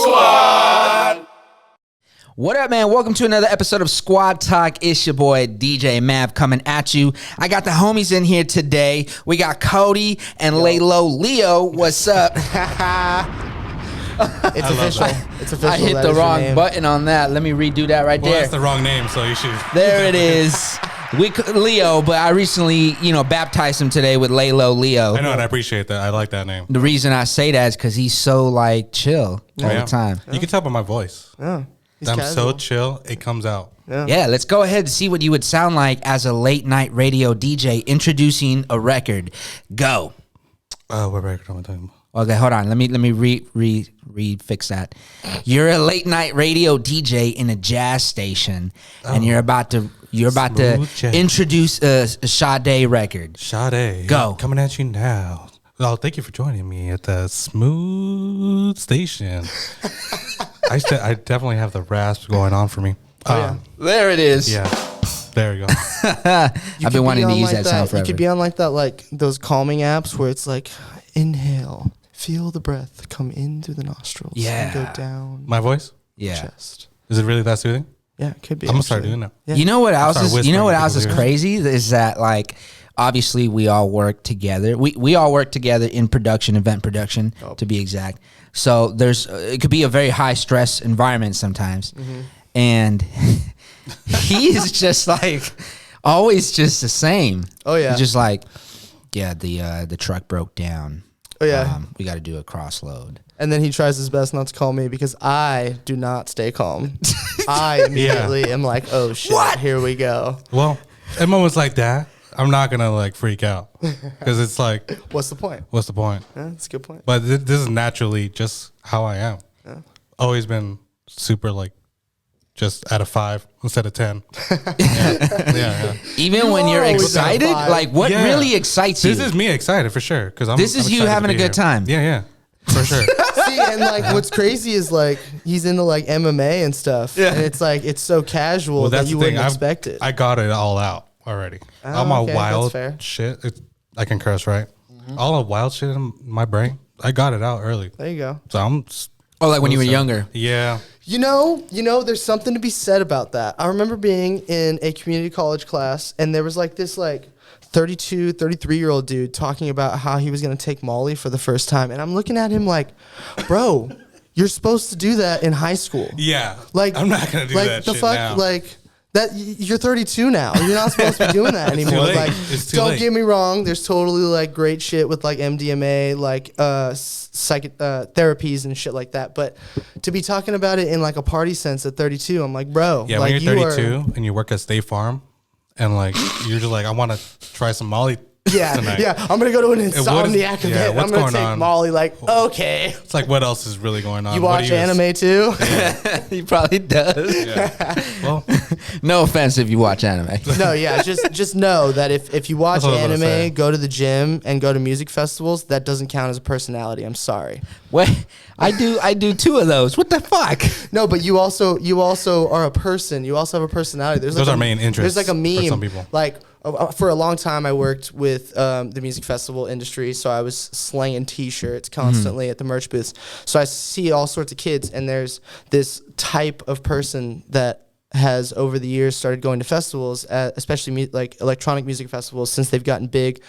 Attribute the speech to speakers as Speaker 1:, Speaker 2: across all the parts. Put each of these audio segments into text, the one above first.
Speaker 1: Squad.
Speaker 2: What up, man? Welcome to another episode of Squad Talk. It's your boy, DJ Mav, coming at you. I got the homies in here today. We got Cody and Laylo Leo. What's up?
Speaker 3: It's official. It's official.
Speaker 2: I hit
Speaker 3: That
Speaker 2: the
Speaker 3: is your
Speaker 2: wrong
Speaker 3: name.
Speaker 2: button on that. Let me redo that right
Speaker 1: Well,
Speaker 2: there.
Speaker 1: that's the wrong name, so you should.
Speaker 2: There it is. Leo, but I recently, baptized him today with Laylo Leo.
Speaker 1: I know, and I appreciate that. I like that name.
Speaker 2: The reason I say that is because he's so, chill all the time.
Speaker 1: You can tell by my voice.
Speaker 3: Yeah. He's
Speaker 1: I'm
Speaker 3: casual.
Speaker 1: so chill, it comes out.
Speaker 2: Yeah, let's go ahead and see what you would sound like as a late night radio DJ introducing a record. Go.
Speaker 1: What record am I talking about?
Speaker 2: Okay, hold on. Let me fix that. You're a late night radio DJ in a jazz station, and you're about to
Speaker 1: Smooth jazz.
Speaker 2: introduce a Sade record.
Speaker 1: Sade.
Speaker 2: Go.
Speaker 1: Coming at you now. Oh, thank you for joining me at the Smooth Station. I definitely have the rasp going on for me.
Speaker 2: There it is.
Speaker 1: Yeah. There you go.
Speaker 2: I've been wanting to use that sound forever.
Speaker 3: You could be on those calming apps where it's like, inhale, feel the breath come in through the nostrils,
Speaker 2: Yeah.
Speaker 3: and go down
Speaker 1: My voice?
Speaker 3: the
Speaker 2: Yeah.
Speaker 3: chest.
Speaker 1: Is it really that soothing?
Speaker 3: Yeah, it could be.
Speaker 1: I'm going to start
Speaker 3: actually.
Speaker 1: doing that.
Speaker 3: Yeah.
Speaker 2: You know what else
Speaker 1: Start
Speaker 2: is? You
Speaker 1: whispering
Speaker 2: know what
Speaker 1: in
Speaker 2: else is
Speaker 1: people's
Speaker 2: crazy is that obviously we all work together. We all work together in production, event production, to be exact. So it could be a very high stress environment sometimes, and he is just always just the same.
Speaker 3: Oh, yeah.
Speaker 2: He's just the truck broke down.
Speaker 3: Oh, yeah.
Speaker 2: We got to do a cross load.
Speaker 3: And then he tries his best not to call me because I do not stay calm. I immediately am like, oh, shit, here we go.
Speaker 1: Well, at moments like that, I'm not going to freak out because it's like,
Speaker 3: What's the point?
Speaker 1: what's the point?
Speaker 3: Yeah, that's a good point.
Speaker 1: But this is naturally just how I am. Always been super just out of 5 instead of 10. yeah.
Speaker 2: Even when you're
Speaker 3: always at a
Speaker 2: excited,
Speaker 3: five.
Speaker 2: what
Speaker 1: Yeah.
Speaker 2: really excites you?
Speaker 1: This is me excited for sure because
Speaker 2: This is you having a good time.
Speaker 1: Yeah, for sure.
Speaker 3: See, and what's crazy is he's into MMA and stuff. Yeah. And it's so casual that you wouldn't expect it.
Speaker 1: I got it all out already. All my
Speaker 3: okay,
Speaker 1: wild
Speaker 3: that's fair.
Speaker 1: shit. I can curse, right? All the wild shit in my brain, I got it out early.
Speaker 3: There you go.
Speaker 1: So I'm.
Speaker 2: when you were younger.
Speaker 1: Yeah.
Speaker 3: You know, there's something to be said about that. I remember being in a community college class, and there was this 32, 33-year-old dude talking about how he was going to take Molly for the first time. And I'm looking at him like, bro, you're supposed to do that in high school.
Speaker 1: Yeah.
Speaker 3: Like,
Speaker 1: I'm not going to do that
Speaker 3: the
Speaker 1: shit
Speaker 3: fuck,
Speaker 1: now.
Speaker 3: You're 32 now. You're not supposed to be doing that anymore.
Speaker 1: too late. It's too
Speaker 3: don't
Speaker 1: late.
Speaker 3: get me wrong. There's totally great shit with MDMA, therapies and shit like that. But to be talking about it in a party sense at 32, I'm like, bro.
Speaker 1: Yeah, when you're 32 and you work at State Farm and you're just I want to try some Molly tonight.
Speaker 3: Yeah. I'm gonna go to an
Speaker 1: what is-
Speaker 3: insomniac event. I'm
Speaker 1: what's
Speaker 3: gonna
Speaker 1: going
Speaker 3: take
Speaker 1: on?
Speaker 3: Molly. Okay.
Speaker 1: It's what else is really going on?
Speaker 3: You
Speaker 1: What
Speaker 3: watch
Speaker 1: do
Speaker 3: anime too?
Speaker 2: He probably does.
Speaker 1: Yeah. Well,
Speaker 2: No offense if you watch anime.
Speaker 3: No, yeah. Just know that if you watch
Speaker 1: That's what I was gonna say.
Speaker 3: anime, go to the gym, and go to music festivals, that doesn't count as a personality. I'm sorry.
Speaker 2: Wait, I do 2 of those. What the fuck?
Speaker 3: No, but you also are a person. You also have a personality. There's
Speaker 1: Those are main interests
Speaker 3: There's a meme.
Speaker 1: for some people.
Speaker 3: For a long time, I worked with the music festival industry, so I was slanging T-shirts constantly at the merch booths. So I see all sorts of kids, and there's this type of person that has over the years started going to festivals, especially electronic music festivals, since they've gotten big,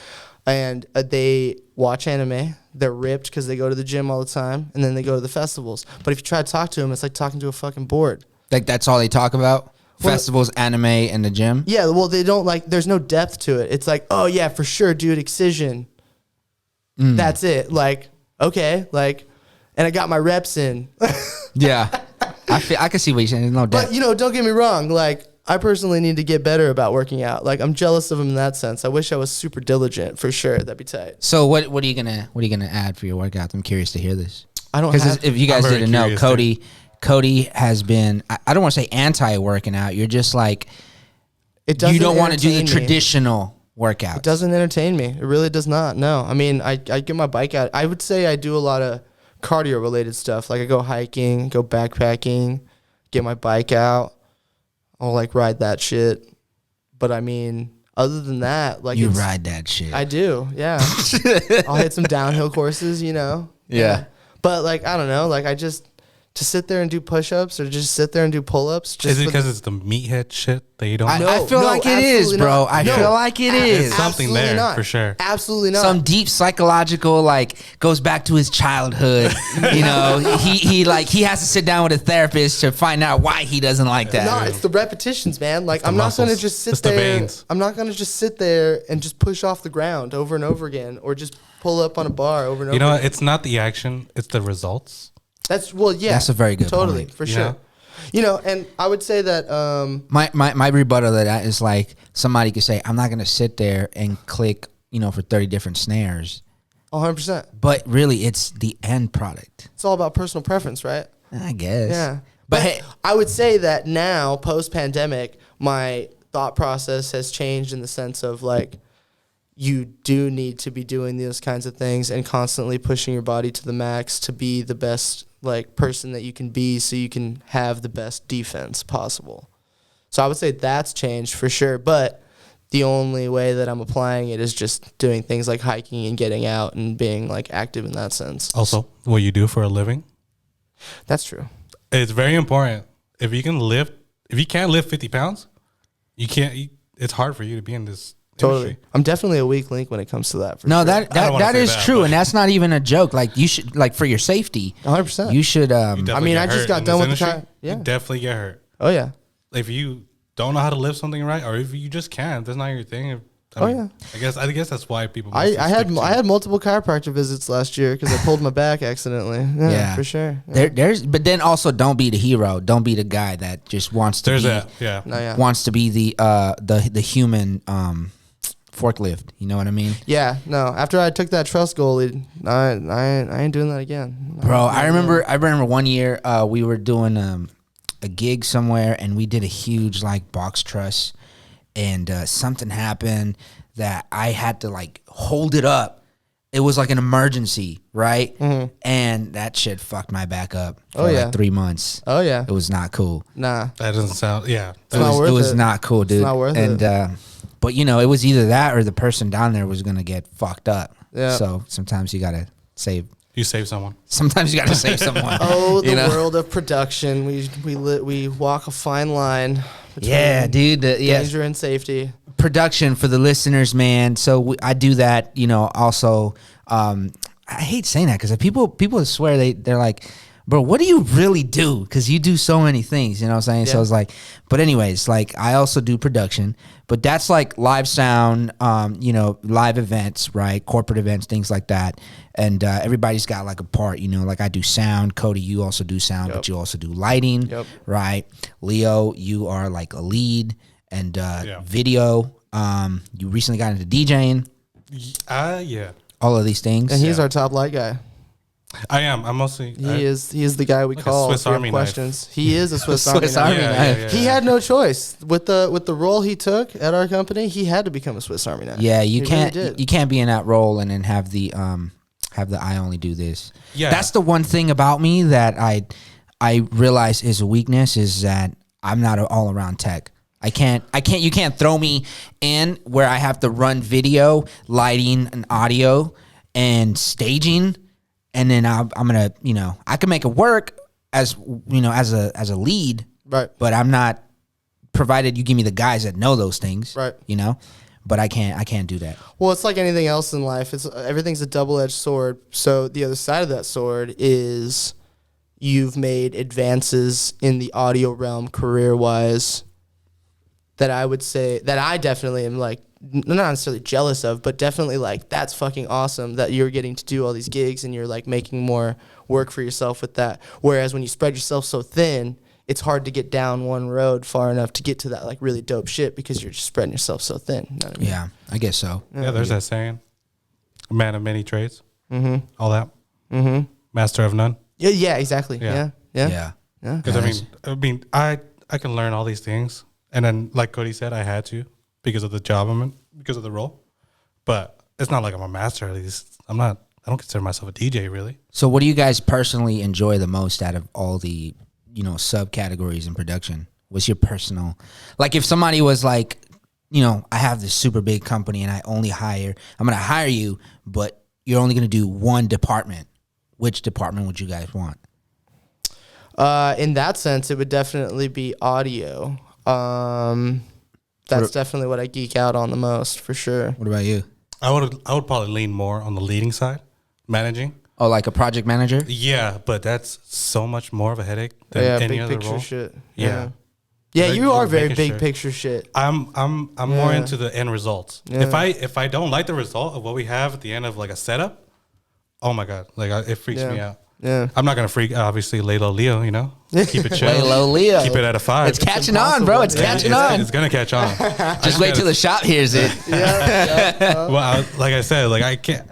Speaker 3: and they watch anime. They're ripped because they go to the gym all the time, and then they go to the festivals. But if you try to talk to them, it's like talking to a fucking board.
Speaker 2: That's all they talk about? Festivals, anime, and the gym?
Speaker 3: Yeah, well, they don't there's no depth to it. It's oh yeah, for sure, dude, Excision. That's it. Okay, and I got my reps in.
Speaker 2: Yeah. I can see what you're saying. There's no doubt.
Speaker 3: But, don't get me wrong. I personally need to get better about working out. I'm jealous of him in that sense. I wish I was super diligent, for sure. That'd be tight.
Speaker 2: So what are you gonna add for your workout? I'm curious to hear this.
Speaker 3: I don't
Speaker 2: Because
Speaker 3: have...
Speaker 2: if you guys
Speaker 1: I'm very
Speaker 2: didn't know,
Speaker 1: curious,
Speaker 2: Cody has been, I don't want to say anti-working out. You're just
Speaker 3: It doesn't
Speaker 2: you don't want to do the
Speaker 3: entertain me.
Speaker 2: traditional workout.
Speaker 3: It doesn't entertain me. It really does not. No. I mean, I get my bike out. I would say I do a lot of cardio-related stuff. I go hiking, go backpacking, get my bike out. I'll ride that shit. But I mean, other than that,
Speaker 2: You ride that shit.
Speaker 3: I do, yeah. I'll hit some downhill courses,
Speaker 2: Yeah.
Speaker 3: But I don't know, to sit there and do push-ups or just sit there and do pull-ups.
Speaker 1: Is it because it's the meathead shit that you don't?
Speaker 3: No,
Speaker 2: I feel like it is,
Speaker 3: absolutely
Speaker 2: bro.
Speaker 3: not.
Speaker 2: I
Speaker 3: No.
Speaker 2: feel like it is.
Speaker 1: It's something
Speaker 3: Absolutely
Speaker 1: there
Speaker 3: not.
Speaker 1: for sure.
Speaker 3: Absolutely not.
Speaker 2: Some deep psychological, like, goes back to his childhood. You know, he has to sit down with a therapist to find out why he doesn't like that.
Speaker 3: No, it's the repetitions, man. Like I'm not
Speaker 1: muscles.
Speaker 3: gonna just sit
Speaker 1: It's the
Speaker 3: there.
Speaker 1: veins.
Speaker 3: I'm not gonna just sit there and just push off the ground over and over again, or just pull up on a bar over and over.
Speaker 1: You know,
Speaker 3: again.
Speaker 1: what? It's not the action; it's the results.
Speaker 3: That's yeah.
Speaker 2: That's a very good
Speaker 3: totally
Speaker 2: point.
Speaker 3: for
Speaker 1: You
Speaker 3: sure.
Speaker 1: know?
Speaker 3: You know, and I would say that
Speaker 2: My rebuttal to that is like somebody could say, I'm not going to sit there and click, for 30 different snares.
Speaker 3: 100%.
Speaker 2: But really, it's the end product.
Speaker 3: It's all about personal preference, right?
Speaker 2: I guess.
Speaker 3: Yeah.
Speaker 2: But hey,
Speaker 3: I would say that now, post pandemic, my thought process has changed in the sense of like, you do need to be doing those kinds of things and constantly pushing your body to the max to be the best like person that you can be, so you can have the best defense possible. So I would say that's changed for sure. But the only way that I'm applying it is just doing things like hiking and getting out and being like active in that sense.
Speaker 1: Also, what you do for a living,
Speaker 3: That's true.
Speaker 1: it's very important. If you can't lift 50 pounds, you can't. It's hard for you to be in this
Speaker 3: Totally.
Speaker 1: industry.
Speaker 3: I'm definitely a weak link when it comes to that. For
Speaker 2: no,
Speaker 3: sure.
Speaker 2: that
Speaker 1: I don't wanna
Speaker 2: that
Speaker 1: say
Speaker 2: is
Speaker 1: that,
Speaker 2: true.
Speaker 1: but-
Speaker 2: And that's not even a joke. Like, you should, like, for your safety,
Speaker 3: 100%.
Speaker 2: you should,
Speaker 1: You
Speaker 3: I
Speaker 1: definitely
Speaker 3: mean,
Speaker 1: get
Speaker 3: I just
Speaker 1: hurt
Speaker 3: got
Speaker 1: in
Speaker 3: done
Speaker 1: this
Speaker 3: with the
Speaker 1: industry.
Speaker 3: car. Yeah.
Speaker 1: You definitely get hurt.
Speaker 3: Oh yeah.
Speaker 1: If you don't know how to lift something right, or if you just can't, that's not your thing.
Speaker 3: Oh, yeah.
Speaker 1: I guess that's why people.
Speaker 3: I
Speaker 1: mostly
Speaker 3: had
Speaker 1: stick to-
Speaker 3: I had multiple chiropractor visits last year because I pulled my back accidentally. Yeah,
Speaker 2: Yeah.
Speaker 3: for sure. Yeah.
Speaker 2: but then also don't be the hero. Don't be the guy that just wants to
Speaker 1: There's
Speaker 2: be,
Speaker 1: that. Yeah.
Speaker 3: No, yeah.
Speaker 2: wants to be the human forklift. You know what I mean?
Speaker 3: Yeah, no. After I took that trust goalie, I ain't doing that again.
Speaker 2: Bro, I remember one year we were doing a gig somewhere and we did a huge like box truss, and something happened that I had to like hold it up. It was like an emergency, right?
Speaker 3: Mm-hmm.
Speaker 2: And that shit fucked my back up for
Speaker 3: Oh, yeah.
Speaker 2: like 3 months.
Speaker 3: Oh yeah.
Speaker 2: It was not cool.
Speaker 3: Nah.
Speaker 1: That doesn't sound. Yeah.
Speaker 3: It's not worth
Speaker 2: It was
Speaker 3: it.
Speaker 2: not cool, dude.
Speaker 3: not worth
Speaker 2: and,
Speaker 3: it.
Speaker 2: But it was either that or the person down there was gonna get fucked up.
Speaker 3: Yeah.
Speaker 2: So sometimes you gotta save.
Speaker 1: You save someone.
Speaker 2: Sometimes you gotta save someone.
Speaker 3: Oh, the
Speaker 2: you know?
Speaker 3: world of production. We walk a fine line between
Speaker 2: Yeah, dude. Yes.
Speaker 3: danger and safety.
Speaker 2: Production for the listeners, man. So I do that. Also, I hate saying that because people swear they're like, bro, what do you really do? Because you do so many things. You know what I'm saying? So
Speaker 3: Yeah.
Speaker 2: it's like, but anyways, like I also do production, but that's like live sound, live events, right? Corporate events, things like that. And everybody's got like a part, like I do sound. Cody, you also do sound,
Speaker 3: Yep.
Speaker 2: but you also do lighting,
Speaker 3: Yep.
Speaker 2: right? Leo, you are like a lead and
Speaker 1: Yeah.
Speaker 2: video. You recently got into DJing,
Speaker 1: Yeah.
Speaker 2: all of these things.
Speaker 3: And he's our top light guy.
Speaker 1: I am. I'm mostly.
Speaker 3: He is the guy we
Speaker 1: Like a
Speaker 3: call
Speaker 1: Swiss
Speaker 3: if we have
Speaker 1: Army knife.
Speaker 3: questions. He is a Swiss,
Speaker 2: Swiss
Speaker 3: Army
Speaker 2: Army
Speaker 3: knife.
Speaker 2: knife.
Speaker 3: He had no choice with the role he took at our company. He had to become a Swiss Army knife.
Speaker 2: Yeah, you
Speaker 3: He
Speaker 2: can't
Speaker 3: really did.
Speaker 2: you can't be in that role and then have the I only do this.
Speaker 1: Yeah.
Speaker 2: That's the one thing about me that I realize is a weakness is that I'm not an all around tech. You can't throw me in where I have to run video, lighting, and audio and staging, and then I'm gonna, I can make it work as as a lead,
Speaker 3: Right.
Speaker 2: but I'm not, provided you give me the guys that know those things,
Speaker 3: Right.
Speaker 2: But I can't do that.
Speaker 3: Well, it's like anything else in life. It's everything's a double-edged sword. So the other side of that sword is you've made advances in the audio realm career-wise that I would say that I definitely am like not necessarily jealous of, but definitely like that's fucking awesome that you're getting to do all these gigs and you're like making more work for yourself with that. Whereas when you spread yourself so thin, it's hard to get down one road far enough to get to that like really dope shit because you're just spreading yourself so thin. You know what I mean?
Speaker 2: Yeah, I guess so.
Speaker 1: Yeah. There's that saying. A man of many trades.
Speaker 3: Mm-hmm.
Speaker 1: All that.
Speaker 3: Mm-hmm.
Speaker 1: Master of none.
Speaker 3: Yeah, yeah, exactly.
Speaker 1: Yeah.
Speaker 3: Yeah.
Speaker 2: Yeah.
Speaker 1: Because I can learn all these things, and then like Cody said, I had to because of the job I'm in, because of the role. But it's not like I'm a master. At least I'm not. I don't consider myself a DJ really.
Speaker 2: So what do you guys personally enjoy the most out of all the, subcategories in production? What's your personal, like if somebody was like, I have this super big company and I'm going to hire you, but you're only going to do one department. Which department would you guys want?
Speaker 3: In that sense, it would definitely be audio. That's definitely what I geek out on the most, for sure.
Speaker 2: What about you?
Speaker 1: I would probably lean more on the leading side, managing.
Speaker 2: Oh, like a project manager?
Speaker 1: Yeah, but that's so much more of a headache than
Speaker 3: Yeah,
Speaker 1: any
Speaker 3: big
Speaker 1: other
Speaker 3: picture
Speaker 1: role.
Speaker 3: shit.
Speaker 1: Yeah.
Speaker 3: Yeah,
Speaker 1: Like,
Speaker 3: you
Speaker 1: you're
Speaker 3: are very
Speaker 1: making
Speaker 3: big
Speaker 1: sure.
Speaker 3: picture shit.
Speaker 1: I'm more
Speaker 3: Yeah.
Speaker 1: into the end results.
Speaker 3: Yeah.
Speaker 1: If I don't like the result of what we have at the end of like a setup, oh my god, it freaks me out.
Speaker 3: Yeah.
Speaker 1: I'm not gonna freak. Obviously, lay low, Leo. You know, keep it chill.
Speaker 2: Lay low, Leo.
Speaker 1: Keep it at a 5.
Speaker 2: It's catching on, bro. It's
Speaker 3: impossible.
Speaker 2: catching
Speaker 1: it's,
Speaker 2: on.
Speaker 1: It's gonna catch on.
Speaker 2: Just wait till the shop hears it.
Speaker 1: Well, like I said, like I can't.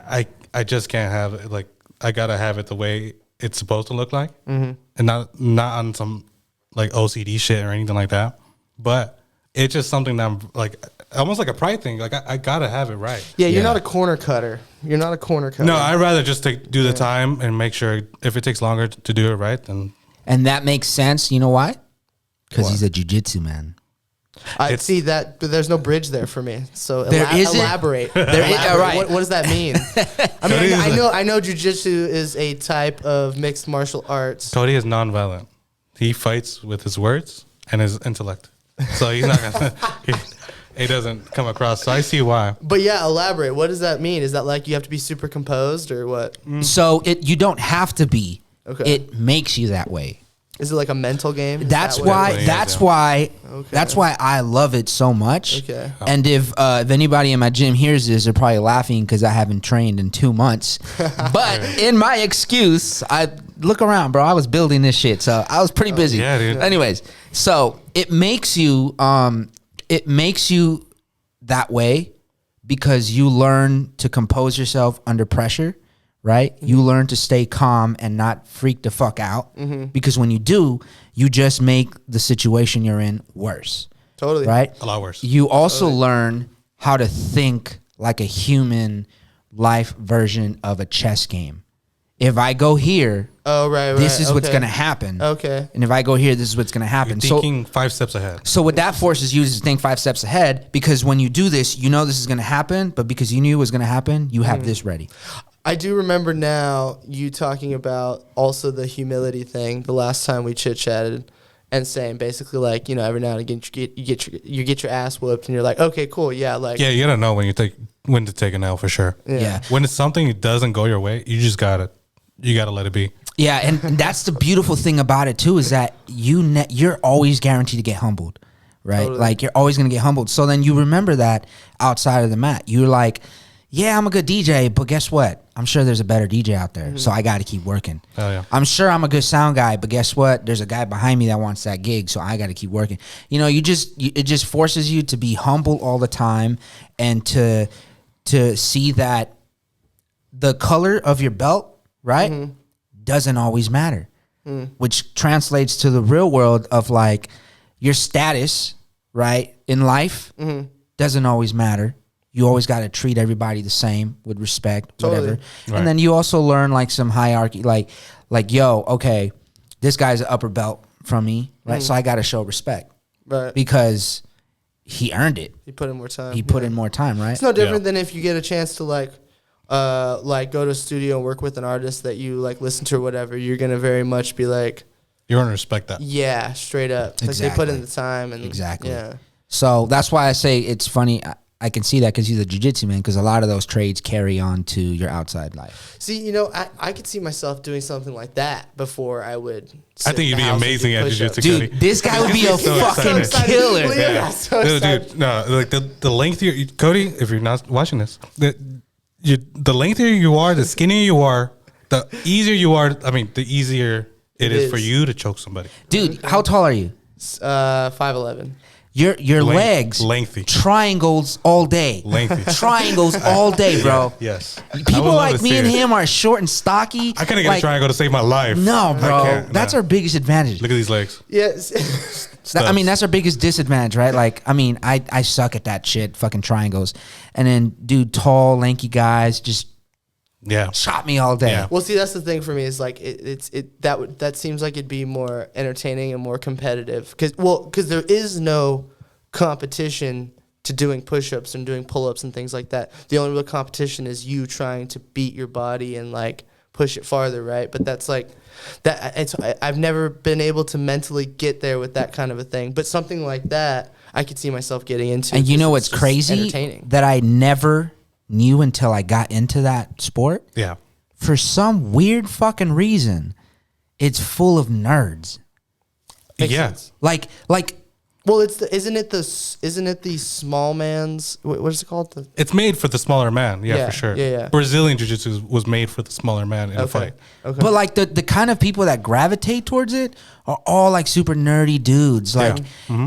Speaker 1: I just can't have it. Like I gotta have it the way it's supposed to look like, and not on some like OCD shit or anything like that. But it's just something that I'm like almost like a pride thing. Like I gotta have it right.
Speaker 3: Yeah, you're
Speaker 2: Yeah.
Speaker 3: not a corner cutter. You're not a corner cutter.
Speaker 1: No, I'd rather just do the time and make sure if it takes longer to do it right, then
Speaker 2: And that makes sense. You know why? Because he's a jiu-jitsu man.
Speaker 3: I see that, but there's no bridge there for me. So
Speaker 2: There isn't?
Speaker 3: elaborate.
Speaker 2: There is-
Speaker 3: Elaborate.
Speaker 2: right.
Speaker 3: What does that mean? I mean, I know jujitsu is a type of mixed martial arts.
Speaker 1: Cody is nonviolent. He fights with his words and his intellect. So he's not gonna. He doesn't come across. So I see why.
Speaker 3: But yeah, elaborate. What does that mean? Is that like you have to be super composed or what?
Speaker 2: So you don't have to be.
Speaker 3: Okay.
Speaker 2: It makes you that way.
Speaker 3: Is it like a mental game? Is
Speaker 2: That's
Speaker 3: that what it
Speaker 2: why.
Speaker 3: is?
Speaker 2: That's
Speaker 1: yeah.
Speaker 2: why.
Speaker 3: Okay.
Speaker 2: That's why I love it so much.
Speaker 3: Okay.
Speaker 2: And if anybody in my gym hears this, they're probably laughing because I haven't trained in 2 months. But in my excuse, I look around, bro. I was building this shit, so I was pretty busy.
Speaker 1: yeah, dude.
Speaker 2: Anyways, so it makes you. It makes you that way because you learn to compose yourself under pressure. Right? You learn to stay calm and not freak the fuck out because when you do, you just make the situation you're in worse.
Speaker 3: Totally.
Speaker 2: Right?
Speaker 1: A lot worse.
Speaker 2: You also learn how to think like a human life version of a chess game. If I go here,
Speaker 3: Oh, right.
Speaker 2: this is what's
Speaker 3: okay.
Speaker 2: going to happen.
Speaker 3: Okay.
Speaker 2: And if I go here, this is what's going to happen.
Speaker 1: You're thinking 5 steps ahead.
Speaker 2: So what that forces you is to think 5 steps ahead because when you do this, you know this is going to happen, but because you knew it was going to happen, you have this ready.
Speaker 3: I do remember now you talking about also the humility thing the last time we chit chatted and saying basically like, you know, every now and again you get your ass whooped and you're like, okay, cool. Yeah. Like,
Speaker 1: Yeah, you gotta know when to take an L for sure.
Speaker 2: Yeah.
Speaker 1: When it's something that doesn't go your way, you gotta let it be.
Speaker 2: Yeah, and that's the beautiful thing about it too is that you're always guaranteed to get humbled, right?
Speaker 3: Totally.
Speaker 2: Like you're always gonna get humbled. So then you remember that outside of the mat, you're like, yeah, I'm a good DJ, but guess what? I'm sure there's a better DJ out there, so I got to keep working.
Speaker 1: Hell yeah.
Speaker 2: I'm sure I'm a good sound guy, but guess what? There's a guy behind me that wants that gig, so I got to keep working. You know, it just forces you to be humble all the time and to see that the color of your belt, right, doesn't always matter, which translates to the real world of like your status, right, in life doesn't always matter. You always got to treat everybody the same with respect,
Speaker 3: Totally.
Speaker 2: whatever.
Speaker 1: Right.
Speaker 2: And then you also learn like some hierarchy, like yo, okay, this guy's an upper belt from me, right? So I got to show respect
Speaker 3: right.
Speaker 2: because he earned it.
Speaker 3: You put in more time.
Speaker 2: He put in more time, right?
Speaker 3: It's no different
Speaker 1: Yeah.
Speaker 3: than if you get a chance to like go to a studio and work with an artist that you like listen to or whatever. You're gonna very much be like,
Speaker 1: You're gonna respect that.
Speaker 3: yeah, straight up. Like they put in the time and
Speaker 2: Exactly.
Speaker 3: Yeah.
Speaker 2: So that's why I say it's funny. I can see that because he's a jiu-jitsu man because a lot of those trades carry on to your outside life.
Speaker 3: See, you know, I could see myself doing something like that before I would.
Speaker 1: I think you'd be amazing at jiu-jitsu, Cody.
Speaker 2: Dude, this guy would be a
Speaker 1: So
Speaker 2: fucking
Speaker 1: excited.
Speaker 2: killer.
Speaker 3: Leo got so
Speaker 1: Dude,
Speaker 3: excited.
Speaker 1: no, like the lengthier Cody, if you're not watching this, the lengthier you are, the skinnier you are, the easier you are. I mean, the easier it is for you to choke somebody.
Speaker 2: Dude, how tall are you?
Speaker 3: 5'11".
Speaker 2: Your legs
Speaker 1: lengthy.
Speaker 2: triangles all day.
Speaker 1: Lengthy.
Speaker 2: Triangles all day, bro.
Speaker 1: Yes. I would
Speaker 2: People
Speaker 1: love
Speaker 2: like
Speaker 1: to
Speaker 2: me
Speaker 1: see
Speaker 2: and
Speaker 1: it.
Speaker 2: him are short and stocky.
Speaker 1: I couldn't get
Speaker 2: like,
Speaker 1: a triangle to save my life.
Speaker 2: No,
Speaker 1: I
Speaker 2: bro.
Speaker 1: can't,
Speaker 2: That's
Speaker 1: nah.
Speaker 2: our biggest advantage.
Speaker 1: Look at these legs.
Speaker 3: Yes.
Speaker 2: I mean, that's our biggest disadvantage, right? Like, I mean, I suck at that shit, fucking triangles. And then, dude, tall, lanky guys just
Speaker 1: Yeah.
Speaker 2: shot me all day.
Speaker 1: Yeah.
Speaker 3: Well, see, that's the thing for me is like that seems like it'd be more entertaining and more competitive because there is no competition to doing push-ups and doing pull-ups and things like that. The only real competition is you trying to beat your body and like push it farther, right? But that's like that. I've never been able to mentally get there with that kind of a thing. But something like that, I could see myself getting into.
Speaker 2: And you know what's
Speaker 3: it's just
Speaker 2: crazy?
Speaker 3: Entertaining.
Speaker 2: That I never knew until I got into that sport.
Speaker 1: Yeah.
Speaker 2: For some weird fucking reason, it's full of nerds.
Speaker 3: Makes
Speaker 1: Yeah.
Speaker 3: sense.
Speaker 2: Like
Speaker 3: Well, isn't it the small man's? What is it called?
Speaker 1: It's made for the smaller man. Yeah,
Speaker 3: Yeah,
Speaker 1: for sure.
Speaker 3: yeah.
Speaker 1: Brazilian jiu-jitsu was made for the smaller man in a fight.
Speaker 3: Okay.
Speaker 2: But like the kind of people that gravitate towards it are all like super nerdy dudes. Like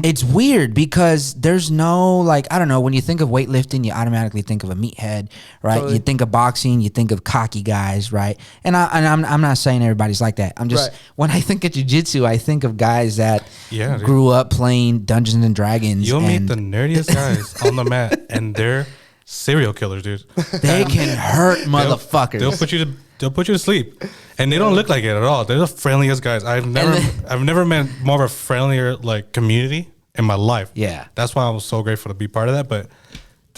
Speaker 2: it's weird because there's no like, I don't know, when you think of weightlifting, you automatically think of a meathead, right?
Speaker 3: Totally.
Speaker 2: You think of boxing, you think of cocky guys, right? And I'm not saying everybody's like that. I'm just
Speaker 3: Right.
Speaker 2: when I think of jiu-jitsu, I think of guys that
Speaker 1: Yeah, dude.
Speaker 2: grew up playing Dungeons and Dragons.
Speaker 1: You'll meet
Speaker 2: and
Speaker 1: the nerdiest guys on the mat, and they're serial killers, dude.
Speaker 2: they can hurt motherfuckers.
Speaker 1: They'll put you to sleep, and they don't look like it at all. They're the friendliest guys. I've never met more of a friendlier like community in my life.
Speaker 2: Yeah.
Speaker 1: That's why I was so grateful to be part of that. But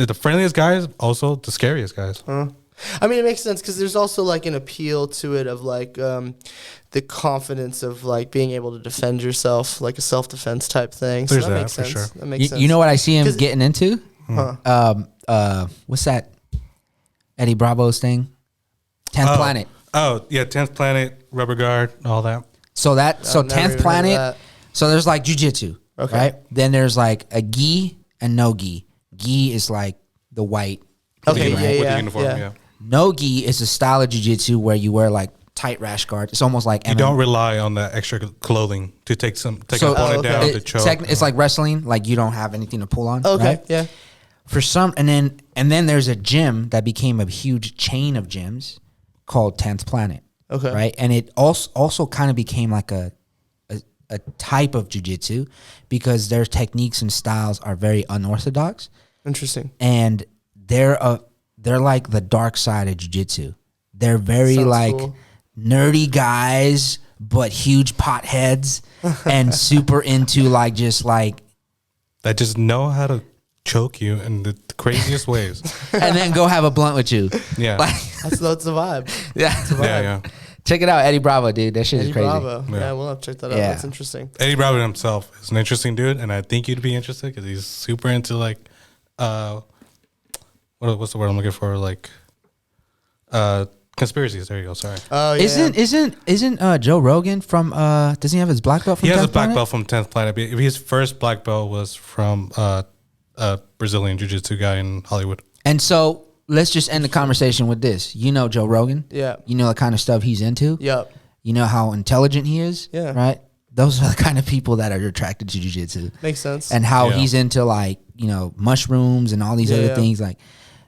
Speaker 1: the friendliest guys, also the scariest guys.
Speaker 3: I mean, it makes sense because there's also like an appeal to it of like the confidence of like being able to defend yourself, like a self-defense type thing. So
Speaker 1: There's
Speaker 3: that
Speaker 1: that,
Speaker 3: makes
Speaker 1: for
Speaker 3: sense.
Speaker 1: sure.
Speaker 3: That makes sense.
Speaker 2: You know what I see him
Speaker 3: 'Cause-
Speaker 2: getting into? What's that? Eddie Bravo's thing? 10th Planet.
Speaker 1: Oh yeah, 10th Planet, Rubber Guard, all that.
Speaker 2: So that
Speaker 3: I've never
Speaker 2: 10th
Speaker 3: even heard of
Speaker 2: Planet.
Speaker 3: that.
Speaker 2: So there's like jujitsu,
Speaker 3: Okay.
Speaker 2: right? Then there's like a gi and no gi. Gi is like the white.
Speaker 3: Okay,
Speaker 1: With
Speaker 3: yeah,
Speaker 1: the
Speaker 3: yeah,
Speaker 1: uniform,
Speaker 3: yeah.
Speaker 1: yeah.
Speaker 2: No gi is a style of jujitsu where you wear like tight rash guard. It's almost like
Speaker 1: You don't rely on that extra clothing to take an opponent down to choke.
Speaker 2: It's like wrestling. Like you don't have anything to pull on.
Speaker 3: Okay,
Speaker 2: right?
Speaker 3: yeah.
Speaker 2: For some, and then there's a gym that became a huge chain of gyms called 10th Planet.
Speaker 3: Okay.
Speaker 2: Right, and it also kind of became like a type of jujitsu because their techniques and styles are very unorthodox,
Speaker 3: Interesting.
Speaker 2: and they're like the dark side of jujitsu. They're very
Speaker 3: Sounds
Speaker 2: like
Speaker 3: cool.
Speaker 2: nerdy guys, but huge potheads and super into like just like
Speaker 1: that just know how to choke you in the craziest ways.
Speaker 2: and then go have a blunt with you.
Speaker 1: Yeah.
Speaker 2: Like,
Speaker 3: That's the vibe.
Speaker 2: yeah.
Speaker 1: Yeah.
Speaker 2: Check it out, Eddie Bravo, dude. That shit
Speaker 3: Eddie
Speaker 2: is crazy.
Speaker 3: Bravo.
Speaker 1: Yeah.
Speaker 3: Yeah, we'll have to check that out.
Speaker 2: Yeah.
Speaker 3: That's interesting.
Speaker 1: Eddie Bravo himself is an interesting dude, and I think you'd be interested because he's super into like, what's the word I'm looking for? Like, conspiracies. There you go. Sorry.
Speaker 3: Oh yeah.
Speaker 2: Isn't Joe Rogan from doesn't he have his black belt from
Speaker 1: He has a
Speaker 2: 10th
Speaker 1: black
Speaker 2: Planet?
Speaker 1: belt from 10th Planet. But his first black belt was from a Brazilian jiu-jitsu guy in Hollywood.
Speaker 2: And so let's just end the conversation with this. You know Joe Rogan.
Speaker 3: Yeah.
Speaker 2: You know the kind of stuff he's into.
Speaker 3: Yep.
Speaker 2: You know how intelligent he is.
Speaker 3: Yeah.
Speaker 2: Right. Those are the kind of people that are attracted to jiu-jitsu.
Speaker 3: Makes sense.
Speaker 2: And how
Speaker 1: Yeah.
Speaker 2: he's into like, mushrooms and all these other
Speaker 3: Yeah.
Speaker 2: things. Like,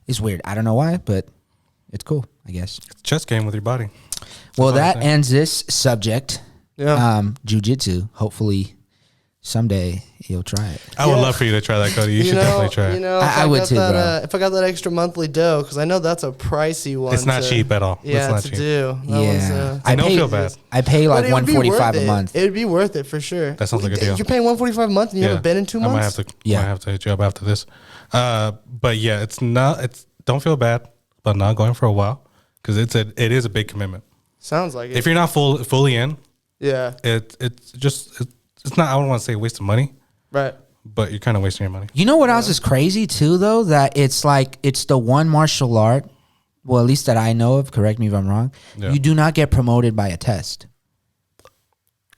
Speaker 2: it's weird. I don't know why, but it's cool, I guess.
Speaker 1: It's a chess game with your body.
Speaker 2: Well,
Speaker 1: all I'm
Speaker 2: that
Speaker 1: saying.
Speaker 2: ends this subject.
Speaker 3: Yeah.
Speaker 2: Jiu-jitsu. Hopefully someday you'll try it.
Speaker 1: I would
Speaker 3: Yeah.
Speaker 1: love for you to try that, Cody. You should definitely try it.
Speaker 2: I would
Speaker 3: got
Speaker 2: too,
Speaker 3: that,
Speaker 2: bro.
Speaker 3: if I got that extra monthly dough, because I know that's a pricey one.
Speaker 1: It's not cheap at all.
Speaker 3: Yeah,
Speaker 1: it's not
Speaker 3: to
Speaker 1: cheap.
Speaker 3: do. That one's,
Speaker 2: Yeah.
Speaker 1: I don't feel bad.
Speaker 2: I pay
Speaker 3: but
Speaker 2: like
Speaker 3: it would be worth
Speaker 2: $145 a
Speaker 3: it.
Speaker 2: month.
Speaker 3: It would be worth it for sure.
Speaker 1: That sounds like a deal.
Speaker 3: You're paying $145 a month and you haven't been in 2 months?
Speaker 1: I might have to.
Speaker 2: Yeah.
Speaker 1: Might have to hit you up after this. But yeah, it's not. It's don't feel bad about not going for a while because it is a big commitment.
Speaker 3: Sounds like it.
Speaker 1: If you're not fully in,
Speaker 3: Yeah.
Speaker 1: it's not. I don't want to say a waste of money,
Speaker 3: Right.
Speaker 1: but you're kind of wasting your money.
Speaker 2: You know what else is crazy too, though? That it's like it's the one martial art, well, at least that I know of. Correct me if I'm wrong.
Speaker 1: Yeah.
Speaker 2: You do not get promoted by a test.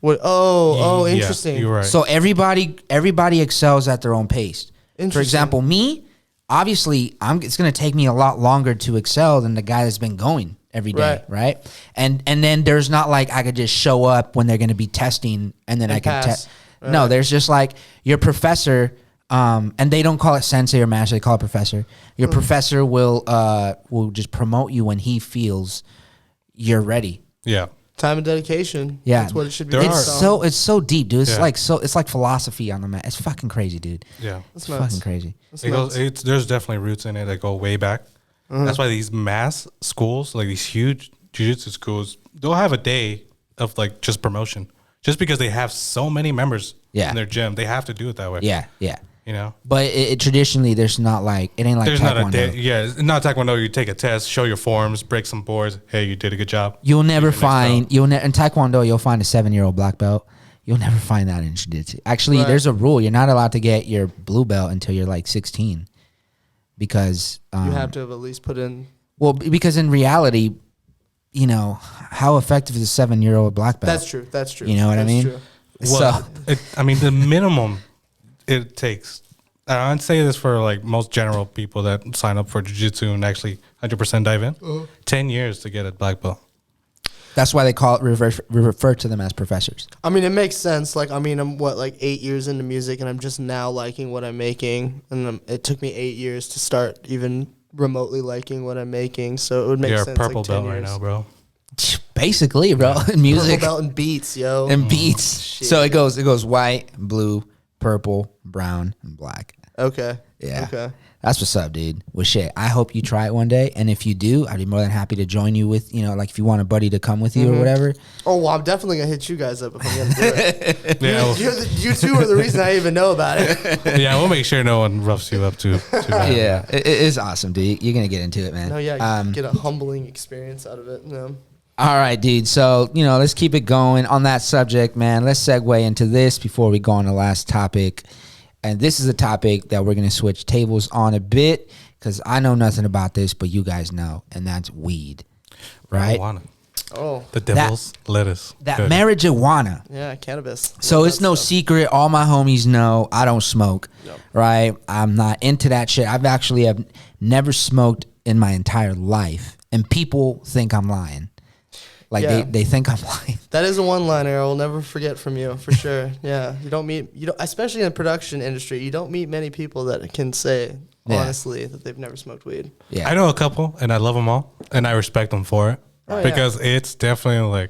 Speaker 3: What? Oh,
Speaker 1: Yeah,
Speaker 3: interesting.
Speaker 1: you're right.
Speaker 2: So everybody excels at their own pace. For
Speaker 3: Interesting.
Speaker 2: example, me, obviously, it's going to take me a lot longer to excel than the guy that's been going every day, right? And then there's not like I could just show up when they're going to be testing and then
Speaker 3: And
Speaker 2: I can
Speaker 3: pass.
Speaker 2: test. No, there's just like your professor, and they don't call it sensei or master; they call it professor. Your professor will just promote you when he feels you're ready.
Speaker 1: Yeah.
Speaker 3: Time and dedication.
Speaker 2: Yeah,
Speaker 3: That's what it should be.
Speaker 1: There
Speaker 3: based
Speaker 1: are-
Speaker 3: on.
Speaker 2: It's so deep, dude. It's
Speaker 1: Yeah.
Speaker 2: like it's like philosophy on the mat. It's fucking crazy, dude.
Speaker 1: Yeah.
Speaker 2: It's
Speaker 3: nuts.
Speaker 2: fucking crazy.
Speaker 3: That's
Speaker 1: It goes,
Speaker 3: nuts.
Speaker 1: there's definitely roots in it that go way back. That's why these mass schools, like these huge jiu-jitsu schools, they'll have a day of like just promotion. Just because they have so many members
Speaker 2: Yeah.
Speaker 1: in their gym, they have to do it that way.
Speaker 2: Yeah, yeah.
Speaker 1: You know,
Speaker 2: But it traditionally, there's not like, it ain't like
Speaker 1: there's
Speaker 2: Taekwondo.
Speaker 1: not a day. Yeah, it's not Taekwondo. You take a test, show your forms, break some boards. Hey, you did a good job.
Speaker 2: You'll never
Speaker 1: Next
Speaker 2: find,
Speaker 1: belt.
Speaker 2: in Taekwondo, you'll find a 7-year-old black belt. You'll never find that in Jiu-Jitsu. Actually,
Speaker 3: Right.
Speaker 2: there's a rule. You're not allowed to get your blue belt until you're like 16. Because,
Speaker 3: You have to have at least put in.
Speaker 2: well, because in reality, you know, how effective is a 7-year-old black belt?
Speaker 3: That's true. That's true.
Speaker 2: You know what I
Speaker 3: That's
Speaker 2: mean?
Speaker 3: True.
Speaker 1: Well,
Speaker 2: So,
Speaker 1: I mean, the minimum it takes. I'd say this for like most general people that sign up for jiu-jitsu and actually 100% dive in. 10 years to get a black belt.
Speaker 2: that's why they call it, refer to them as professors.
Speaker 3: I mean, it makes sense. Like, I mean, I'm like 8 years into music, and I'm just now liking what I'm making. And it took me 8 years to start even remotely liking what I'm making. So it would make
Speaker 1: You're a
Speaker 3: sense.
Speaker 1: purple
Speaker 3: like 10
Speaker 1: belt right
Speaker 3: years.
Speaker 1: now, bro.
Speaker 2: Basically, bro, in music.
Speaker 3: Purple belt and beats, yo.
Speaker 2: And beats.
Speaker 3: Shit.
Speaker 2: So it goes white, blue, purple, brown, and black.
Speaker 3: Okay.
Speaker 2: Yeah.
Speaker 3: Okay.
Speaker 2: That's what's up, dude. Well, shit, I hope you try it one day. And if you do, I'd be more than happy to join you with, you know, like if you want a buddy to come with you or whatever.
Speaker 3: Oh, well, I'm definitely going to hit you guys up if I'm going to do it.
Speaker 1: Yeah, well,
Speaker 3: You two are the reason I even know about it.
Speaker 1: yeah, we'll make sure no one roughs you up too bad.
Speaker 2: Yeah, it is awesome, dude. You're going to get into it, man.
Speaker 3: No, yeah, get a humbling experience out of it. No.
Speaker 2: All right, dude. So, you know, let's keep it going on that subject, man. Let's segue into this before we go on the last topic. And this is a topic that we're going to switch tables on a bit because I know nothing about this, but you guys know, and that's weed, right?
Speaker 1: Marijuana.
Speaker 3: Oh,
Speaker 1: The devil's lettuce.
Speaker 2: That
Speaker 1: Good.
Speaker 2: marijuana.
Speaker 3: yeah, cannabis.
Speaker 2: So
Speaker 3: Love
Speaker 2: it's
Speaker 3: that
Speaker 2: no
Speaker 3: stuff.
Speaker 2: secret. All my homies know I don't smoke,
Speaker 3: No.
Speaker 2: right? I'm not into that shit. I've actually have never smoked in my entire life, and people think I'm lying. Like
Speaker 3: Yeah.
Speaker 2: they think I'm lying.
Speaker 3: That is a one-liner I will never forget from you, for sure. Yeah, you don't, especially in the production industry, you don't meet many people that can say
Speaker 2: Yeah.
Speaker 3: honestly that they've never smoked weed.
Speaker 2: Yeah,
Speaker 1: I know a couple, and I love them all, and I respect them for it
Speaker 3: Oh, yeah.
Speaker 1: because it's definitely like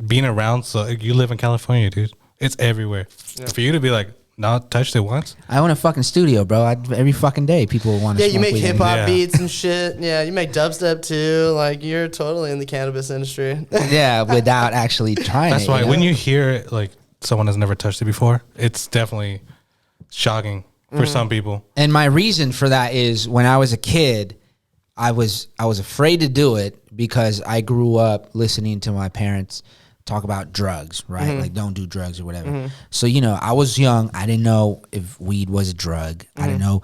Speaker 1: being around. So you live in California, dude. It's everywhere.
Speaker 3: Yeah.
Speaker 1: For you to be like, not touched it once.
Speaker 2: I own a fucking studio, bro. Every fucking day, people want to.
Speaker 3: Yeah, you make hip hop
Speaker 1: Yeah.
Speaker 3: beats and shit. Yeah, you make dubstep too. Like, you're totally in the cannabis industry.
Speaker 2: Yeah, without actually trying.
Speaker 1: That's
Speaker 2: it,
Speaker 1: why
Speaker 2: you know?
Speaker 1: when you hear it, like someone has never touched it before, it's definitely shocking for some people.
Speaker 2: And my reason for that is when I was a kid, I was afraid to do it because I grew up listening to my parents talk about drugs, right? Like don't do drugs or whatever. So, you know, I was young. I didn't know if weed was a drug. I didn't know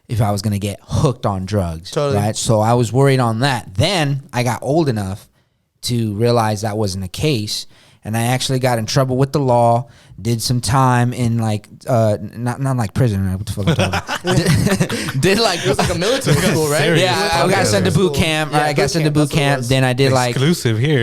Speaker 2: if I was going to get hooked on drugs,
Speaker 3: Totally.
Speaker 2: right? So I was worried on that. Then I got old enough to realize that wasn't the case. And I actually got in trouble with the law, did some time in like, not like prison, right? What the fuck am I talking about? did like,
Speaker 3: It was like a military school, right?
Speaker 1: serious.
Speaker 2: yeah, I got sent to boot camp.
Speaker 3: Yeah,
Speaker 2: I got sent to boot
Speaker 3: that's what it
Speaker 2: camp.
Speaker 3: was.
Speaker 2: Then I did like
Speaker 1: Exclusive here.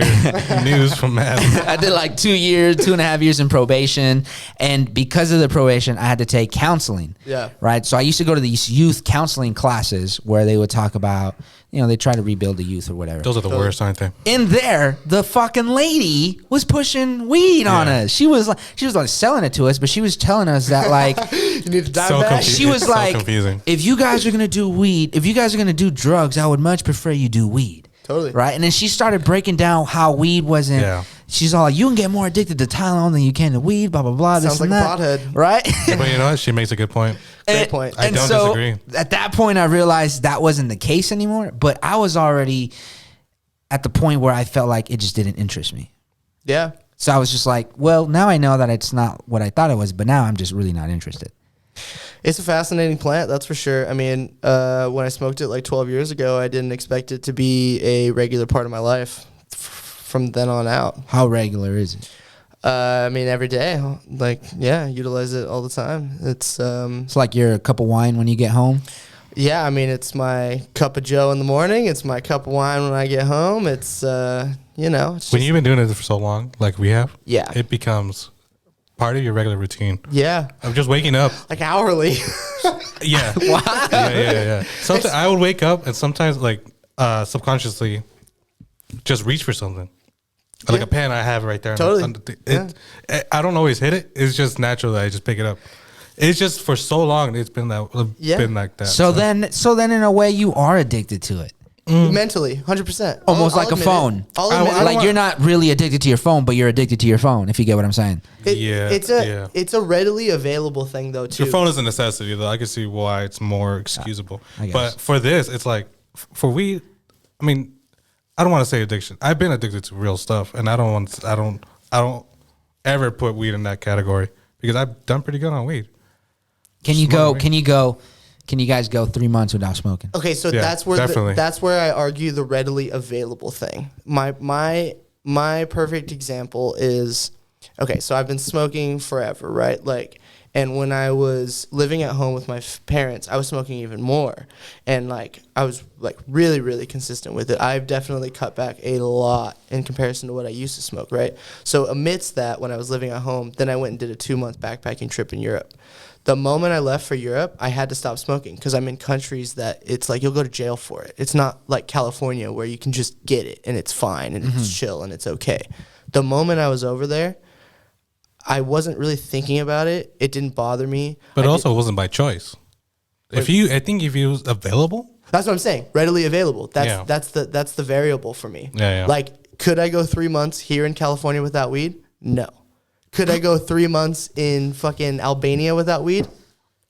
Speaker 1: News from Matt.
Speaker 2: I did like 2 years, 2.5 years in probation. And because of the probation, I had to take counseling.
Speaker 3: Yeah.
Speaker 2: Right. So I used to go to these youth counseling classes where they would talk about, you know, they try to rebuild the youth or whatever.
Speaker 1: Those are the worst, aren't they?
Speaker 2: In there, the fucking lady was pushing weed on
Speaker 1: Yeah.
Speaker 2: us. She was like selling it to us, but she was telling us that like
Speaker 3: You need to dive
Speaker 1: So
Speaker 3: back.
Speaker 1: confused.
Speaker 2: she was
Speaker 1: It's so
Speaker 2: like,
Speaker 1: confusing.
Speaker 2: if you guys are gonna do weed, if you guys are gonna do drugs, I would much prefer you do weed.
Speaker 3: Totally.
Speaker 2: Right. And then she started breaking down how weed wasn't.
Speaker 1: Yeah.
Speaker 2: She's all like, you can get more addicted to Tylenol than you can to weed. Blah blah blah.
Speaker 3: Sounds
Speaker 2: this and
Speaker 3: like a
Speaker 2: that.
Speaker 3: pothead.
Speaker 2: Right.
Speaker 1: But you know what? She makes a good point.
Speaker 3: Great point.
Speaker 1: I don't
Speaker 2: so
Speaker 1: disagree.
Speaker 2: At that point, I realized that wasn't the case anymore. But I was already at the point where I felt like it just didn't interest me.
Speaker 3: Yeah.
Speaker 2: So I was just like, well, now I know that it's not what I thought it was, but now I'm just really not interested.
Speaker 3: It's a fascinating plant, that's for sure. I mean, when I smoked it like 12 years ago, I didn't expect it to be a regular part of my life from then on out.
Speaker 2: How regular is it?
Speaker 3: I mean, every day, like, yeah, utilize it all the time. It's,
Speaker 2: It's like your cup of wine when you get home.
Speaker 3: yeah, I mean, it's my cup of Joe in the morning. It's my cup of wine when I get home. It's, you know, it's
Speaker 1: When
Speaker 3: just,
Speaker 1: you've been doing it for so long, like we have,
Speaker 3: yeah,
Speaker 1: it becomes part of your regular routine.
Speaker 3: yeah,
Speaker 1: I'm just waking up.
Speaker 3: like hourly.
Speaker 1: Yeah. Yeah. Sometimes I would wake up and sometimes like subconsciously just reach for something. Like a pen I have right there.
Speaker 3: Totally.
Speaker 1: I don't always hit it. It's just natural that I just pick it up. It's just for so long it's been
Speaker 3: Yeah.
Speaker 1: been like that.
Speaker 2: So then in a way, you are addicted to it.
Speaker 3: mentally, 100%.
Speaker 2: Almost like a phone. Like you're not really addicted to your phone, but you're addicted to your phone. If you get what I'm saying.
Speaker 3: It's a readily available thing though too.
Speaker 1: Your phone is a necessity though. I can see why it's more excusable.
Speaker 2: I guess.
Speaker 1: But for this, it's like for weed. I mean, I don't want to say addiction. I've been addicted to real stuff, and I don't ever put weed in that category because I've done pretty good on weed.
Speaker 2: Can you guys go 3 months without smoking?
Speaker 3: Okay, so
Speaker 1: Yeah,
Speaker 3: that's where
Speaker 1: definitely.
Speaker 3: that's where I argue the readily available thing. My perfect example is, okay, so I've been smoking forever, right? Like, and when I was living at home with my parents, I was smoking even more, and like I was like really, really consistent with it. I've definitely cut back a lot in comparison to what I used to smoke, right? So amidst that, when I was living at home, then I went and did a 2-month backpacking trip in Europe. The moment I left for Europe, I had to stop smoking because I'm in countries that it's like you'll go to jail for it. It's not like California where you can just get it and it's fine and it's chill and it's okay. The moment I was over there, I wasn't really thinking about it. It didn't bother me.
Speaker 1: But also, it wasn't by choice. I think if it was available,
Speaker 3: That's what I'm saying. Readily available.
Speaker 1: Yeah.
Speaker 3: That's the variable for me.
Speaker 1: Yeah.
Speaker 3: Like, could I go 3 months here in California without weed? No. Could I go 3 months in fucking Albania without weed?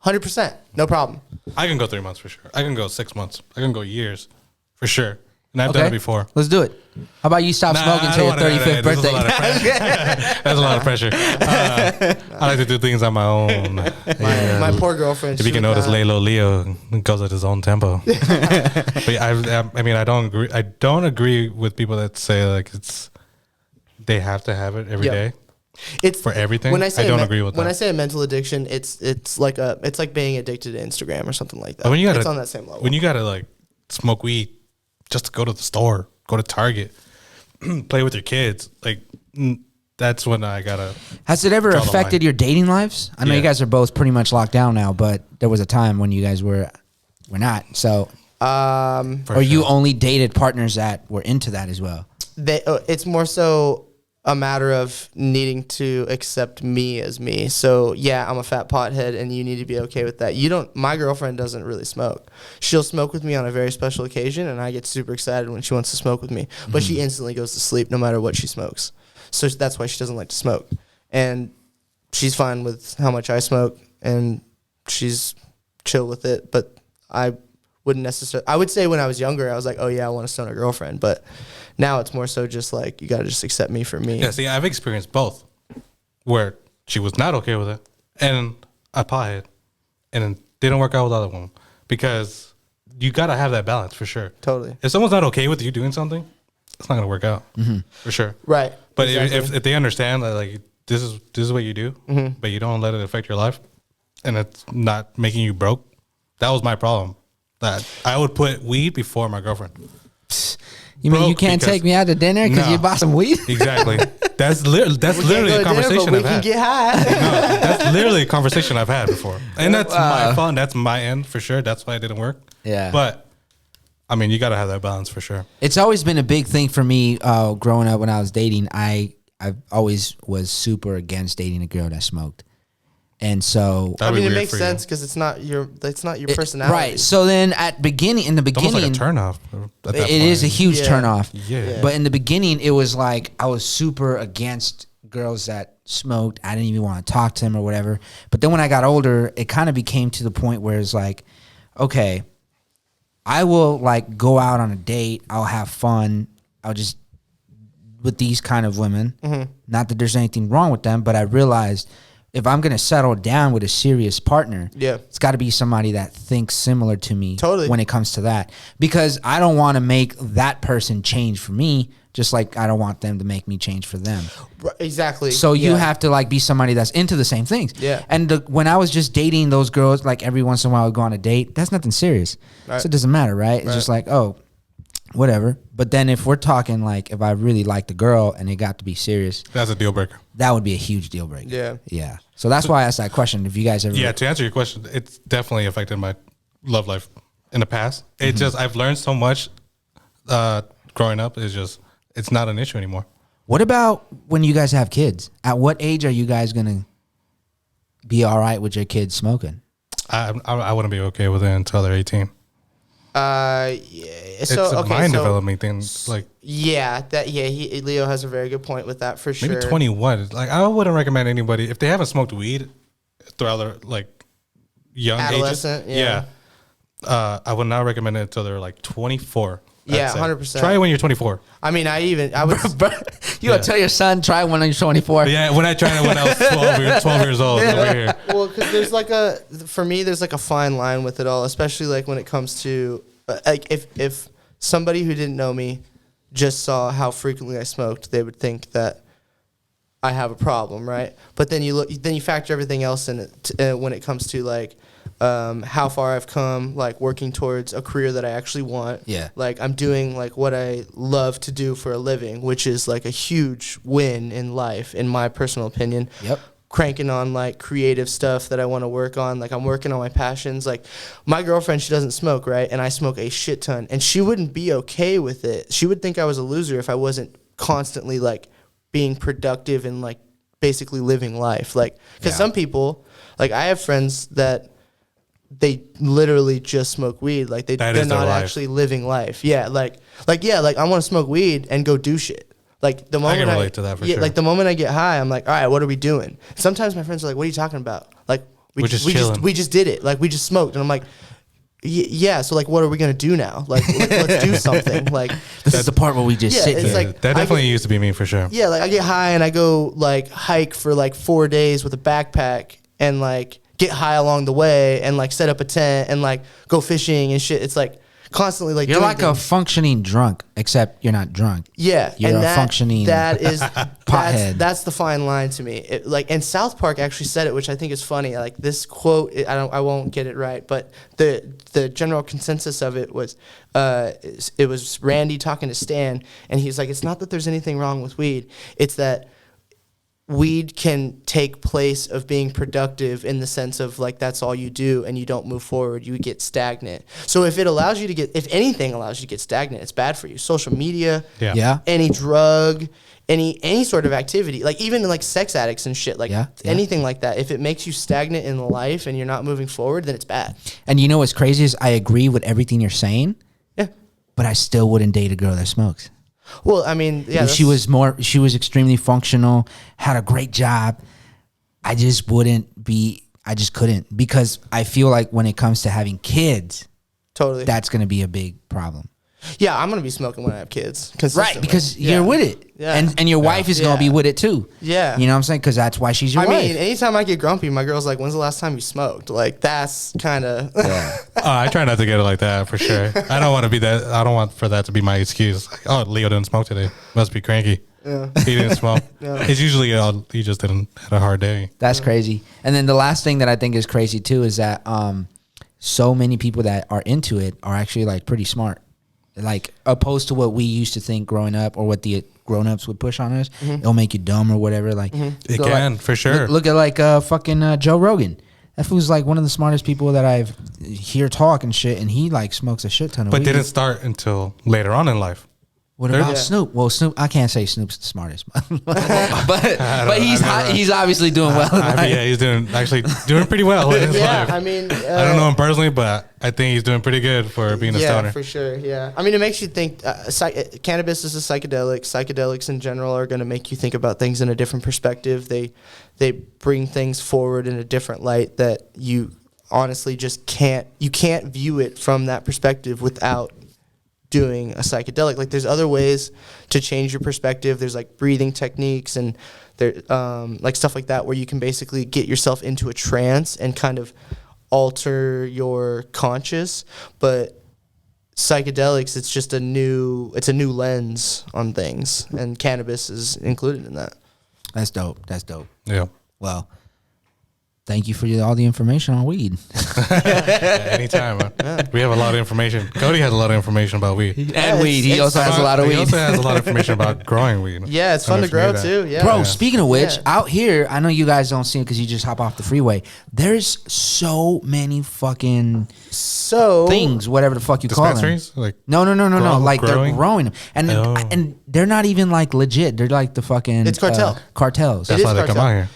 Speaker 3: 100%. No problem.
Speaker 1: I can go 3 months for sure. I can go 6 months. I can go years for sure. And I've done it before.
Speaker 2: Let's do it. How about you stop smoking until your 35th birthday?
Speaker 1: That's a lot of pressure. I like to do things on my own.
Speaker 3: My poor girlfriend.
Speaker 1: If you can notice, Lalo Leo goes at his own tempo. But I mean, I don't agree. I don't agree with people that say like they have to have it every day.
Speaker 3: It's
Speaker 1: for everything.
Speaker 3: When I say
Speaker 1: I don't agree with that.
Speaker 3: When I say a mental addiction, it's like being addicted to Instagram or something like that.
Speaker 1: But when you gotta,
Speaker 3: it's on that same level.
Speaker 1: When you gotta like smoke weed just to go to the store, go to Target, play with your kids, like that's when I gotta.
Speaker 2: Has it ever affected your dating lives? I know you guys are both pretty much locked down now, but there was a time when you guys were not. So, or you only dated partners that were into that as well.
Speaker 3: It's more so a matter of needing to accept me as me. So yeah, I'm a fat pothead and you need to be okay with that. My girlfriend doesn't really smoke. She'll smoke with me on a very special occasion and I get super excited when she wants to smoke with me, but she instantly goes to sleep no matter what she smokes. So that's why she doesn't like to smoke. And she's fine with how much I smoke and she's chill with it, but I wouldn't necessarily, I would say when I was younger, I was like, oh yeah, I want to stone a girlfriend, but now it's more so just like, you got to just accept me for me.
Speaker 1: Yeah, see, I've experienced both where she was not okay with it and I pothead and it didn't work out with the other woman because you got to have that balance for sure.
Speaker 3: Totally.
Speaker 1: If someone's not okay with you doing something, it's not going to work out for sure.
Speaker 3: Right.
Speaker 1: But
Speaker 3: exactly.
Speaker 1: if they understand that like this is what you do, but you don't let it affect your life and it's not making you broke, that was my problem. That I would put weed before my girlfriend.
Speaker 2: You mean you can't take me out to dinner because you bought some weed?
Speaker 1: Exactly. That's literally a conversation I've had.
Speaker 3: We can get high.
Speaker 1: No, that's literally a conversation I've had before. And that's my fault. That's my end for sure. That's why it didn't work.
Speaker 2: Yeah.
Speaker 1: But, I mean, you got to have that balance for sure.
Speaker 2: It's always been a big thing for me growing up when I was dating. I always was super against dating a girl that smoked. And so
Speaker 3: I mean, it makes sense because it's not your personality,
Speaker 2: right? So then, in the beginning,
Speaker 1: it's almost like a turnoff.
Speaker 2: It is a huge turnoff.
Speaker 1: Yeah.
Speaker 2: But in the beginning, it was like I was super against girls that smoked. I didn't even want to talk to them or whatever. But then when I got older, it kind of became to the point where it's like, okay, I will like go out on a date. I'll have fun. I'll just with these kind of women. Not that there's anything wrong with them, but I realized, if I'm going to settle down with a serious partner, it's got to be somebody that thinks similar to me when it comes to that. Because I don't want to make that person change for me, just like I don't want them to make me change for them.
Speaker 3: Exactly.
Speaker 2: So you have to like be somebody that's into the same things.
Speaker 3: Yeah.
Speaker 2: And when I was just dating those girls, like every once in a while I would go on a date, that's nothing serious. Right. So it doesn't matter, right? It's just like, oh, whatever. But then if we're talking like if I really like the girl and it got to be serious,
Speaker 1: that's a deal breaker.
Speaker 2: That would be a huge deal breaker.
Speaker 3: Yeah.
Speaker 2: Yeah. So that's why I asked that question. If you guys ever...
Speaker 1: Yeah, to answer your question, it's definitely affected my love life in the past. It just, I've learned so much growing up. It's not an issue anymore.
Speaker 2: What about when you guys have kids? At what age are you guys going to be all right with your kids smoking?
Speaker 1: I wouldn't be okay with it until they're 18.
Speaker 3: Yeah.
Speaker 1: It's
Speaker 3: So
Speaker 1: a
Speaker 3: okay,
Speaker 1: mind
Speaker 3: so
Speaker 1: development thing. Like
Speaker 3: Leo has a very good point with that for sure.
Speaker 1: maybe 21. Like I wouldn't recommend anybody if they haven't smoked weed throughout their like young
Speaker 3: Adolescent,
Speaker 1: ages.
Speaker 3: yeah.
Speaker 1: I would not recommend it until they're like 24.
Speaker 3: Yeah,
Speaker 1: I'd say.
Speaker 3: 100%.
Speaker 1: Try it when you're 24.
Speaker 3: I mean, I would.
Speaker 2: Bro, you gonna tell your son try when you're 24?
Speaker 1: Yeah, when I tried it when I was 12 years old over here.
Speaker 3: Well, because for me, there's like a fine line with it all, especially like when it comes to like if somebody who didn't know me just saw how frequently I smoked, they would think that I have a problem, right? But then you factor everything else in it when it comes to like how far I've come, like working towards a career that I actually want.
Speaker 2: Yeah.
Speaker 3: Like I'm doing like what I love to do for a living, which is like a huge win in life, in my personal opinion.
Speaker 2: Yep.
Speaker 3: Cranking on like creative stuff that I want to work on. Like I'm working on my passions. Like my girlfriend, she doesn't smoke, right? And I smoke a shit ton. And she wouldn't be okay with it. She would think I was a loser if I wasn't constantly like being productive and like basically living life. Like, because some people, like I have friends that they literally just smoke weed. Like they're not actually living life. Yeah. Like I want to smoke weed and go do shit. Like the moment
Speaker 1: I can relate to that for sure.
Speaker 3: Like the moment I get high, I'm like, all right, what are we doing? Sometimes my friends are like, what are you talking about? Like we just did it. Like we just smoked, and I'm like, yeah. So like, what are we gonna do now? Like let's do something. Like
Speaker 2: this is the part where we just sit
Speaker 3: it's
Speaker 2: here.
Speaker 3: like
Speaker 1: That definitely used to be me for sure.
Speaker 3: yeah. Like I get high and I go like hike for like 4 days with a backpack and like get high along the way and like set up a tent and like go fishing and shit. It's like constantly like
Speaker 2: You're
Speaker 3: doing
Speaker 2: like a
Speaker 3: things.
Speaker 2: functioning drunk, except you're not drunk.
Speaker 3: Yeah,
Speaker 2: You're
Speaker 3: and
Speaker 2: a functioning
Speaker 3: that is
Speaker 2: pothead.
Speaker 3: that's the fine line to me. Like, and South Park actually said it, which I think is funny. Like this quote, I won't get it right, but the general consensus of it was Randy talking to Stan, and he's like, it's not that there's anything wrong with weed, it's that weed can take place of being productive in the sense of like that's all you do and you don't move forward, you get stagnant. So if anything allows you to get stagnant, it's bad for you. Social media,
Speaker 2: Yeah.
Speaker 3: any drug, any sort of activity, like even like sex addicts and shit, like anything like that, if it makes you stagnant in life and you're not moving forward, then it's bad.
Speaker 2: And you know what's crazy is I agree with everything you're saying.
Speaker 3: Yeah.
Speaker 2: But I still wouldn't date a girl that smokes.
Speaker 3: Well, I mean, yeah,
Speaker 2: If she was extremely functional, had a great job. I just couldn't, because I feel like when it comes to having kids,
Speaker 3: totally.
Speaker 2: that's going to be a big problem.
Speaker 3: Yeah, I'm gonna be smoking when I have kids.
Speaker 2: Right, because you're with it.
Speaker 3: Yeah.
Speaker 2: And your wife is going to be with it too.
Speaker 3: Yeah.
Speaker 2: You know what I'm saying? Because that's why she's your
Speaker 3: I
Speaker 2: wife.
Speaker 3: mean, anytime I get grumpy, my girl's like, when's the last time you smoked? Like, that's kind of...
Speaker 2: Yeah.
Speaker 1: I try not to get it like that for sure. I don't want to be that. I don't want for that to be my excuse. Like, oh, Leo didn't smoke today. Must be cranky.
Speaker 3: Yeah.
Speaker 1: He didn't smoke. It's usually he just didn't had a hard day.
Speaker 2: That's crazy. And then the last thing that I think is crazy too is that so many people that are into it are actually like pretty smart. Like opposed to what we used to think growing up or what the grown-ups would push on us. It'll make you dumb or whatever. Like
Speaker 1: It can, for sure.
Speaker 2: Look at like fucking Joe Rogan. That fool's like one of the smartest people that I've hear talk and shit, and he like smokes a shit ton of
Speaker 1: But
Speaker 2: weed.
Speaker 1: didn't start until later on in life.
Speaker 2: What about
Speaker 3: Yeah.
Speaker 2: Snoop? Well, Snoop, I can't say Snoop's the smartest, but he's obviously doing well. in life.
Speaker 1: Yeah, he's doing pretty well in his
Speaker 3: Yeah,
Speaker 1: life.
Speaker 3: I mean...
Speaker 1: I don't know him personally, but I think he's doing pretty good for being a
Speaker 3: yeah,
Speaker 1: stoner.
Speaker 3: for sure. Yeah, I mean, it makes you think. Cannabis is a psychedelic. Psychedelics in general are going to make you think about things in a different perspective. They bring things forward in a different light that you honestly just can't. You can't view it from that perspective without doing a psychedelic. Like there's other ways to change your perspective. There's like breathing techniques and there like stuff like that where you can basically get yourself into a trance and kind of alter your conscious. But psychedelics, it's just a new lens on things, and cannabis is included in that.
Speaker 2: That's dope.
Speaker 1: Yeah.
Speaker 2: Well, thank you for all the information on weed.
Speaker 1: Anytime. Man. We have a lot of information. Cody has a lot of information about weed.
Speaker 2: And weed. He also has a lot of
Speaker 1: He
Speaker 2: weed.
Speaker 1: also has a lot of information about growing weed.
Speaker 3: Yeah, it's
Speaker 1: I don't
Speaker 3: fun
Speaker 1: know
Speaker 3: to
Speaker 1: if you knew
Speaker 3: grow
Speaker 1: that.
Speaker 3: too. Yeah,
Speaker 2: Bro, speaking of which,
Speaker 3: Yeah.
Speaker 2: out here, I know you guys don't see it because you just hop off the freeway. There's so many fucking
Speaker 3: So
Speaker 2: things, whatever the fuck you call them.
Speaker 1: Dispensaries? Like,
Speaker 2: No. Like
Speaker 1: growing?
Speaker 2: they're growing them, and
Speaker 1: Oh.
Speaker 2: and they're not even like legit. They're like the fucking
Speaker 3: It's cartel.
Speaker 2: cartels.
Speaker 1: that's
Speaker 3: is
Speaker 1: why they come
Speaker 3: cartel.
Speaker 1: out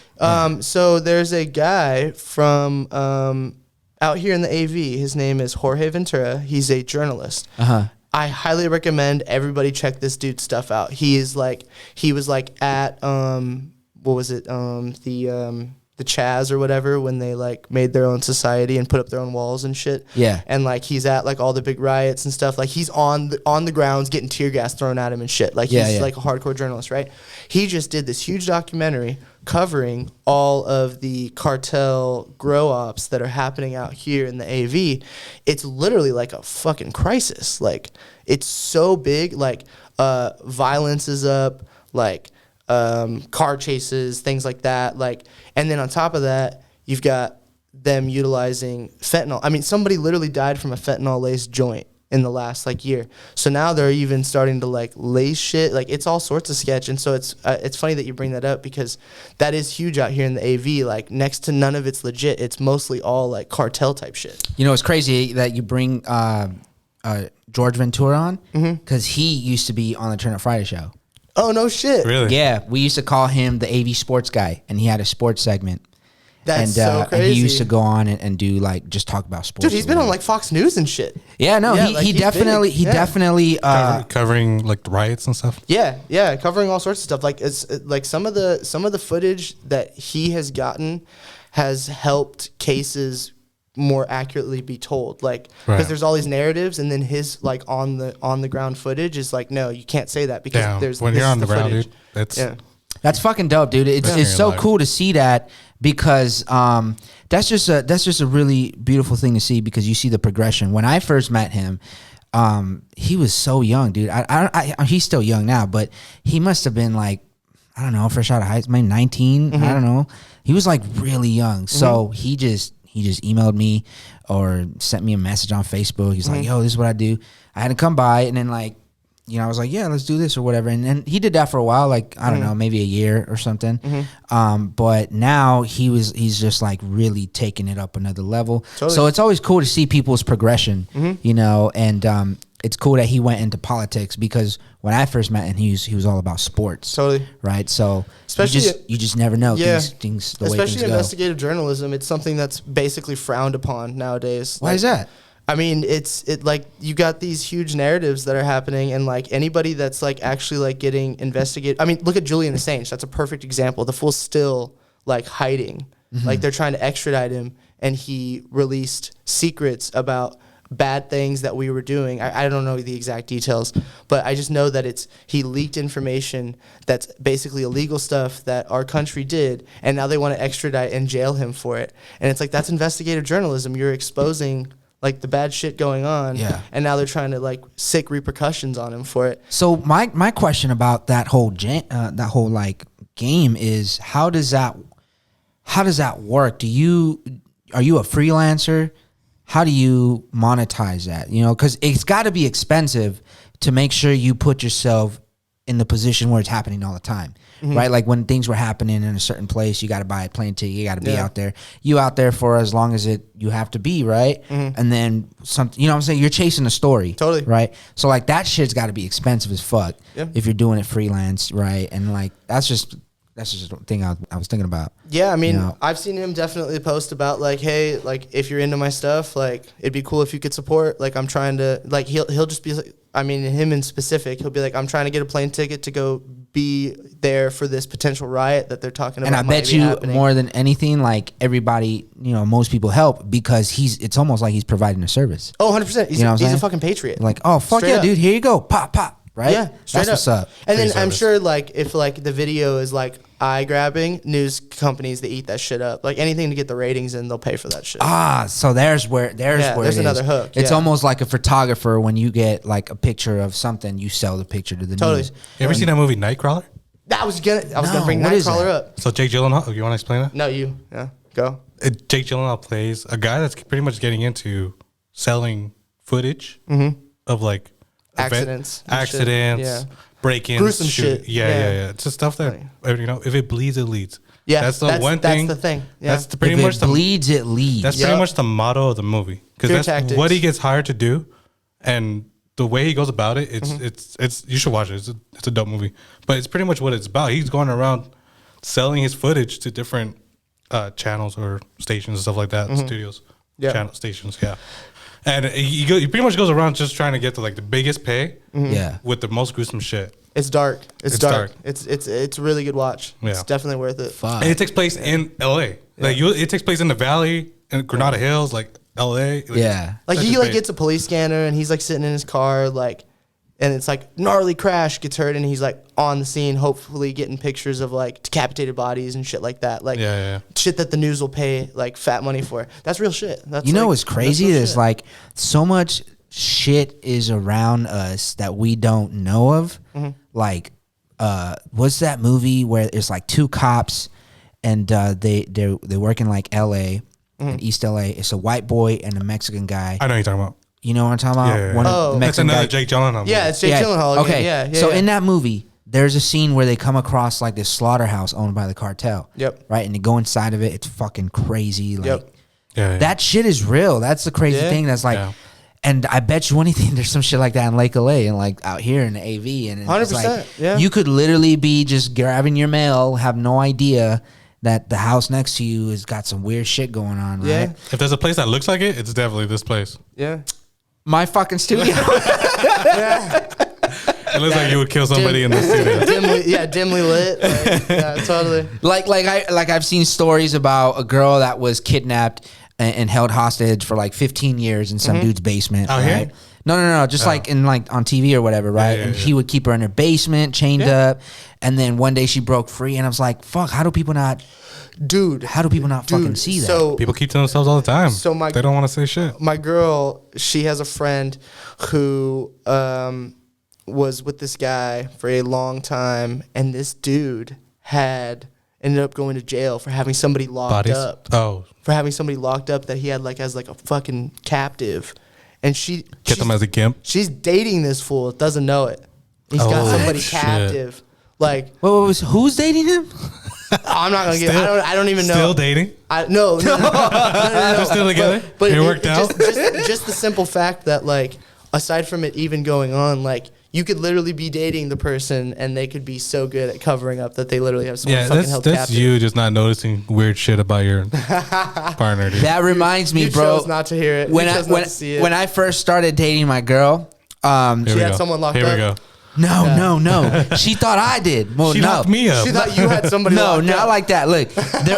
Speaker 1: here.
Speaker 3: So there's a guy from out here in the AV. His name is Jorge Ventura. He's a journalist. I highly recommend everybody check this dude's stuff out. He was like at what was it, the Chaz or whatever, when they like made their own society and put up their own walls and shit.
Speaker 2: Yeah.
Speaker 3: And like he's at like all the big riots and stuff. Like he's on the grounds getting tear gas thrown at him and shit. Like he's like a hardcore journalist, right? He just did this huge documentary covering all of the cartel grow ops that are happening out here in the AV. It's literally like a fucking crisis. Like it's so big. Like violence is up. Like car chases, things like that. Like, and then on top of that, you've got them utilizing fentanyl. I mean, somebody literally died from a fentanyl-laced joint in the last like year. So now they're even starting to like lace shit. Like it's all sorts of sketch. And so it's funny that you bring that up, because that is huge out here in the AV. Like next to none of it's legit. It's mostly all like cartel type shit.
Speaker 2: You know, it's crazy that you bring George Ventura on, because he used to be on the Turn Up Friday show.
Speaker 3: Oh, no shit.
Speaker 1: Really?
Speaker 2: Yeah, we used to call him the AV sports guy, and he had a sports segment.
Speaker 3: That's so crazy.
Speaker 2: And he used to go on and do like just talk about sports.
Speaker 3: Dude, he's been on like Fox News and shit.
Speaker 2: Yeah, no,
Speaker 3: Yeah,
Speaker 2: he definitely
Speaker 1: covering like the riots and stuff.
Speaker 3: Yeah, covering all sorts of stuff. Like it's like some of the footage that he has gotten has helped cases more accurately be told. Like because there's all these narratives, and then his like on the ground footage is like, no, you can't say that because there's
Speaker 1: when you're on the ground,
Speaker 3: footage.
Speaker 1: dude.
Speaker 2: That's fucking dope, dude. It's so cool to see that, because that's just a really beautiful thing to see, because you see the progression. When I first met him, he was so young, dude. He's still young now, but he must have been like, I don't know, fresh out of high school, maybe 19. I don't know. He was like really young. So he just emailed me or sent me a message on Facebook. He's like, yo, this is what I do. I had to come by, and then like, you know, I was like, yeah, let's do this or whatever. And he did that for a while, like, I don't know, maybe a year or something. But now he's just like really taking it up another level. Totally. So it's always cool to see people's progression, you know, and it's cool that he went into politics, because when I first met him, he was all about sports.
Speaker 3: Totally.
Speaker 2: Right. So
Speaker 3: especially
Speaker 2: you just never know things the way things
Speaker 3: especially
Speaker 2: go.
Speaker 3: investigative journalism. It's something that's basically frowned upon nowadays.
Speaker 2: Why is that?
Speaker 3: I mean, it like you got these huge narratives that are happening, and like anybody that's like actually like getting investigated. I mean, look at Julian Assange. That's a perfect example. The fool's still like hiding. Like they're trying to extradite him, and he released secrets about bad things that we were doing. I don't know the exact details, but I just know that he leaked information that's basically illegal stuff that our country did, and now they want to extradite and jail him for it. And it's like, that's investigative journalism. You're exposing like the bad shit going on, and now they're trying to like sick repercussions on him for it.
Speaker 2: So my question about that whole like game is, how does that work? Are you a freelancer? How do you monetize that? You know, because it's got to be expensive to make sure you put yourself in the position where it's happening all the time, right? Like when things were happening in a certain place, you got to buy a plane ticket, you got to be out there. You out there for as long as you have to be, right? And then something, you know what I'm saying? You're chasing a story.
Speaker 3: Totally.
Speaker 2: Right? So like that shit's got to be expensive as fuck if you're doing it freelance, right? And like that's just a thing I was thinking about.
Speaker 3: Yeah, I mean,
Speaker 2: you know?
Speaker 3: I've seen him definitely post about like, hey, like if you're into my stuff, like it'd be cool if you could support. Like I'm trying to, like he'll just be like, I mean, him in specific, he'll be like, I'm trying to get a plane ticket to go be there for this potential riot that they're talking about.
Speaker 2: And I bet you more than anything, like everybody, you know, most people help because it's almost like he's providing a service.
Speaker 3: Oh, 100%. He's a fucking patriot.
Speaker 2: Like, oh, fuck
Speaker 3: Straight
Speaker 2: yeah,
Speaker 3: up.
Speaker 2: dude, here you go. Pop, pop. Right?
Speaker 3: Yeah, straight
Speaker 2: That's
Speaker 3: up.
Speaker 2: what's up.
Speaker 3: And then
Speaker 1: Free
Speaker 3: I'm
Speaker 1: service.
Speaker 3: sure like if like the video is like eye grabbing, news companies, they eat that shit up. Like anything to get the ratings in, they'll pay for that shit.
Speaker 2: So there's where
Speaker 3: there's
Speaker 2: it is.
Speaker 3: another hook.
Speaker 2: It's
Speaker 3: Yeah.
Speaker 2: almost like a photographer. When you get like a picture of something, you sell the picture to the
Speaker 3: Totally.
Speaker 2: news.
Speaker 1: You ever seen that movie Nightcrawler?
Speaker 3: I was gonna bring
Speaker 2: what is
Speaker 3: Nightcrawler
Speaker 2: that?
Speaker 3: up.
Speaker 1: So Jake Gyllenhaal, you want to explain that?
Speaker 3: No, you. Yeah, go.
Speaker 1: Jake Gyllenhaal plays a guy that's pretty much getting into selling footage of like
Speaker 3: Accidents and shit. Yeah.
Speaker 1: break-ins,
Speaker 3: Gruesome shit.
Speaker 1: Yeah. It's the stuff that, you know, if it bleeds, it leads.
Speaker 3: Yeah,
Speaker 1: that's the one thing.
Speaker 3: That's the thing. Yeah.
Speaker 1: That's pretty
Speaker 2: If
Speaker 1: much
Speaker 2: it
Speaker 1: the
Speaker 2: bleeds, it leads.
Speaker 1: That's pretty much the motto of the movie, because
Speaker 3: Fear
Speaker 1: that's
Speaker 3: tactics.
Speaker 1: what he gets hired to do, and the way he goes about it, it's you should watch it. It's a dope movie, but it's pretty much what it's about. He's going around selling his footage to different channels or stations and stuff like that, studios, channel stations. Yeah, and he pretty much goes around just trying to get to like the biggest pay.
Speaker 2: Yeah.
Speaker 1: With the most gruesome shit.
Speaker 3: It's dark. It's
Speaker 1: dark.
Speaker 3: dark. It's a really good watch.
Speaker 1: Yeah.
Speaker 3: It's definitely worth it.
Speaker 2: Fuck.
Speaker 1: And it takes place in L.A. Like it takes place in the Valley and Granada Hills, like L.A. Like,
Speaker 2: Yeah.
Speaker 3: Like
Speaker 1: such
Speaker 3: he
Speaker 1: a
Speaker 3: like
Speaker 1: big-
Speaker 3: gets a police scanner and he's like sitting in his car like, and it's like gnarly crash, gets hurt, and he's like on the scene, hopefully getting pictures of like decapitated bodies and shit like that. Like
Speaker 1: Yeah.
Speaker 3: shit that the news will pay like fat money for. That's real shit. That's
Speaker 2: You know
Speaker 3: like,
Speaker 2: what's crazy?
Speaker 3: that's real
Speaker 2: There's
Speaker 3: shit.
Speaker 2: like so much shit is around us that we don't know of.
Speaker 3: Mm-hmm.
Speaker 2: Like, what's that movie where it's like two cops and they work in like L.A.
Speaker 3: Mm-hmm.
Speaker 2: in East L.A. It's a white boy and a Mexican guy.
Speaker 1: I know what you're talking about.
Speaker 2: You know what I'm talking about?
Speaker 1: Yeah.
Speaker 2: One of
Speaker 3: Oh.
Speaker 2: the
Speaker 1: That's
Speaker 2: Mexican
Speaker 1: another
Speaker 2: guy-
Speaker 1: Jake Gyllenhaal.
Speaker 3: Yeah,
Speaker 1: movie.
Speaker 3: it's Jake Gyllenhaal again.
Speaker 2: Okay.
Speaker 3: Yeah.
Speaker 2: So
Speaker 3: yeah.
Speaker 2: in that movie, there's a scene where they come across like this slaughterhouse owned by the cartel.
Speaker 3: Yep.
Speaker 2: Right, and they go inside of it. It's fucking crazy. Like
Speaker 3: Yep.
Speaker 1: Yeah.
Speaker 2: that shit is real. That's the crazy
Speaker 3: Yeah.
Speaker 2: thing. That's like,
Speaker 1: Yeah.
Speaker 2: and I bet you anything, there's some shit like that in Lake LA and like out here in the AV. And it's
Speaker 3: 100%,
Speaker 2: like,
Speaker 3: yeah.
Speaker 2: you could literally be just grabbing your mail, have no idea that the house next to you has got some weird shit going on. Right?
Speaker 3: Yeah.
Speaker 1: If there's a place that looks like it, it's definitely this place.
Speaker 3: Yeah.
Speaker 2: My fucking studio.
Speaker 1: It looks like you would kill somebody in the studio.
Speaker 3: dimly lit. Like, yeah, totally.
Speaker 2: I've seen stories about a girl that was kidnapped and held hostage for like 15 years in some dude's basement.
Speaker 1: Out
Speaker 2: right?
Speaker 1: here?
Speaker 2: No. Just like in like on TV or whatever, right?
Speaker 1: yeah,
Speaker 2: and
Speaker 1: yeah.
Speaker 2: he would keep her in her basement, chained up, and then one day she broke free, and I was like, "Fuck! How do people not fucking see that?"
Speaker 3: So
Speaker 1: People keep to themselves all the time.
Speaker 3: So
Speaker 1: they don't want to say shit.
Speaker 3: my girl, she has a friend who was with this guy for a long time, and this dude had ended up going to jail for having somebody locked
Speaker 1: Bodies.
Speaker 3: up.
Speaker 1: Oh,
Speaker 3: For having somebody locked up that he had like as like a fucking captive, and
Speaker 1: get
Speaker 3: she's-
Speaker 1: them as a gimp.
Speaker 3: she's dating this fool, doesn't know it. He's got
Speaker 1: Oh,
Speaker 3: somebody
Speaker 1: shit.
Speaker 3: captive. Like
Speaker 2: Who's dating him?
Speaker 3: I'm not gonna get. I don't even know.
Speaker 1: Still dating?
Speaker 3: No.
Speaker 1: They're still together? It worked out?
Speaker 3: Just the simple fact that like, aside from it even going on, like you could literally be dating the person and they could be so good at covering up that they literally have someone
Speaker 1: Yeah,
Speaker 3: fucking held
Speaker 1: that's
Speaker 3: captive.
Speaker 1: you just not noticing weird shit about your partner, dude.
Speaker 2: That reminds me,
Speaker 3: You
Speaker 2: bro.
Speaker 3: chose not to hear it.
Speaker 2: When
Speaker 3: You
Speaker 2: I
Speaker 3: chose not to see it.
Speaker 2: when I first started dating my girl,
Speaker 1: Here
Speaker 3: she
Speaker 1: we
Speaker 3: had
Speaker 1: go.
Speaker 3: someone locked
Speaker 1: Here
Speaker 3: up?
Speaker 1: we go.
Speaker 2: no. She thought I did. Well,
Speaker 1: She
Speaker 2: no.
Speaker 1: locked me up.
Speaker 3: She thought you had somebody
Speaker 2: No,
Speaker 3: locked
Speaker 2: not
Speaker 3: up.
Speaker 2: like that. Look,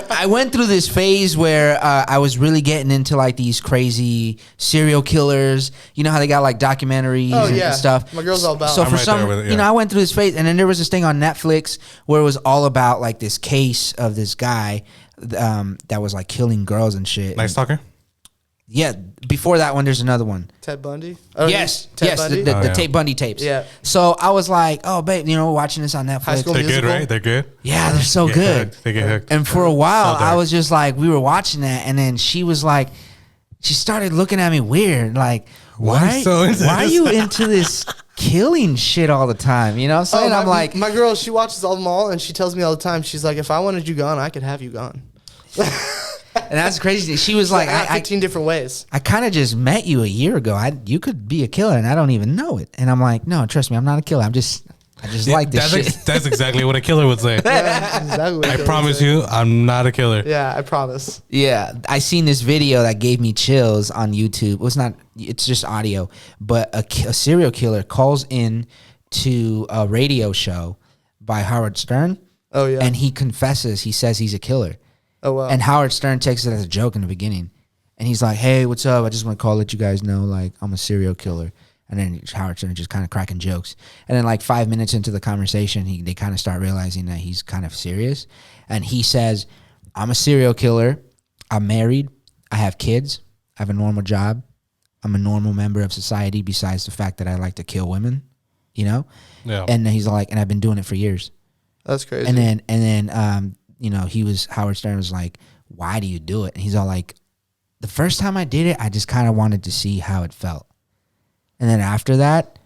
Speaker 2: I went through this phase where I was really getting into like these crazy serial killers. You know how they got like documentaries
Speaker 3: Oh,
Speaker 2: and
Speaker 3: yeah.
Speaker 2: stuff.
Speaker 3: My girl's all about
Speaker 2: So
Speaker 3: it.
Speaker 1: I'm
Speaker 2: for
Speaker 1: right
Speaker 2: some,
Speaker 1: there with it,
Speaker 2: you know,
Speaker 1: yeah.
Speaker 2: I went through this phase, and then there was this thing on Netflix where it was all about like this case of this guy that was like killing girls and shit.
Speaker 1: Nice talker?
Speaker 2: Yeah. Before that one, there's another one.
Speaker 3: Ted Bundy.
Speaker 2: Yes,
Speaker 3: Ted
Speaker 2: yes,
Speaker 3: Bundy?
Speaker 2: the
Speaker 1: Oh, yeah.
Speaker 2: Tate Bundy tapes.
Speaker 3: Yeah.
Speaker 2: So I was like, oh, babe, you know, watching this on Netflix.
Speaker 3: High School
Speaker 1: They're good,
Speaker 3: Musical?
Speaker 1: right? They're good?
Speaker 2: Yeah, they're so
Speaker 1: Get
Speaker 2: good.
Speaker 1: hooked. They get hooked.
Speaker 2: And for a while,
Speaker 1: So dark.
Speaker 2: I was just like, we were watching that, and then she was like, she started looking at me weird, like,
Speaker 1: Why are
Speaker 2: why,
Speaker 1: you so into
Speaker 2: why are
Speaker 1: this?
Speaker 2: you into this killing shit all the time? You know what I'm saying? I'm like,
Speaker 3: my girl, she watches all them all, and she tells me all the time. She's like, if I wanted you gone, I could have you gone.
Speaker 2: and that's crazy. She was like,
Speaker 3: I got
Speaker 2: I
Speaker 3: 15 different ways.
Speaker 2: kind of just met you a year ago. You could be a killer, and I don't even know it. And I'm like, no, trust me, I'm not a killer. I just like this
Speaker 1: that's,
Speaker 2: shit.
Speaker 1: that's exactly what a killer would say.
Speaker 3: Yeah, exactly what
Speaker 1: I
Speaker 3: it
Speaker 1: promise
Speaker 3: is.
Speaker 1: you, I'm not a killer.
Speaker 3: Yeah, I promise.
Speaker 2: Yeah, I seen this video that gave me chills on YouTube. Well, it's just audio, but a serial killer calls in to a radio show by Howard Stern,
Speaker 3: Oh yeah.
Speaker 2: and he confesses. He says he's a killer,
Speaker 3: oh wow.
Speaker 2: and Howard Stern takes it as a joke in the beginning, and he's like, "Hey, what's up? I just want to call, let you guys know, like, I'm a serial killer." And then Howard Stern just kind of cracking jokes, and then like 5 minutes into the conversation, they kind of start realizing that he's kind of serious, and he says, "I'm a serial killer. I'm married. I have kids. I have a normal job. I'm a normal member of society besides the fact that I like to kill women, you know?"
Speaker 1: Yeah.
Speaker 2: And he's like, and I've been doing it for years.
Speaker 3: That's crazy.
Speaker 2: And then you know, Howard Stern was like, "Why do you do it?" And he's all like, "The first time I did it, I just kind of wanted to see how it felt. And then after that,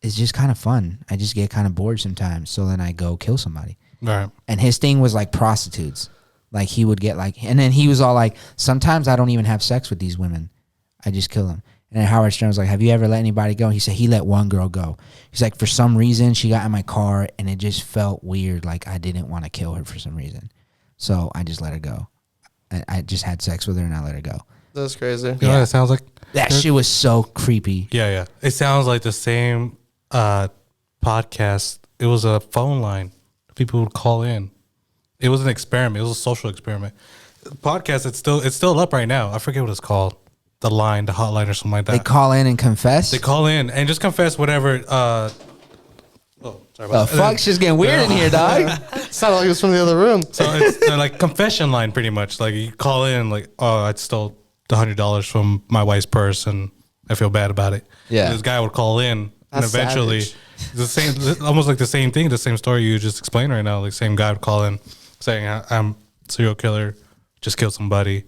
Speaker 2: it's just kind of fun. I just get kind of bored sometimes. So then I go kill somebody."
Speaker 1: Right.
Speaker 2: And his thing was like prostitutes. Like he would get like, and then he was all like, "Sometimes I don't even have sex with these women. I just kill them." And then Howard Stern was like, "Have you ever let anybody go?" He said he let one girl go. He's like, for some reason, she got in my car and it just felt weird. Like I didn't want to kill her for some reason. So I just let her go. I just had sex with her and I let her go.
Speaker 3: That's crazy.
Speaker 1: You know what it sounds like?
Speaker 2: That shit was so creepy.
Speaker 1: Yeah. It sounds like the same podcast. It was a phone line. People would call in. It was an experiment. It was a social experiment. Podcast. It's still up right now. I forget what it's called. The line, the hotline, or something like that.
Speaker 2: They call in and confess.
Speaker 1: They call in and just confess whatever. Sorry
Speaker 2: The
Speaker 1: about that.
Speaker 2: fuck's just getting weird in here, dog.
Speaker 3: Sounded like it was from the other room.
Speaker 1: So it's like confession line, pretty much. Like you call in, like, oh, I stole the $100 from my wife's purse, and I feel bad about it.
Speaker 2: Yeah.
Speaker 1: And this guy would call in, and
Speaker 3: That's
Speaker 1: eventually,
Speaker 3: savage.
Speaker 1: the same, almost like the same thing, the same story you just explained right now. Like same guy would call in, saying, "I'm a serial killer, just killed somebody.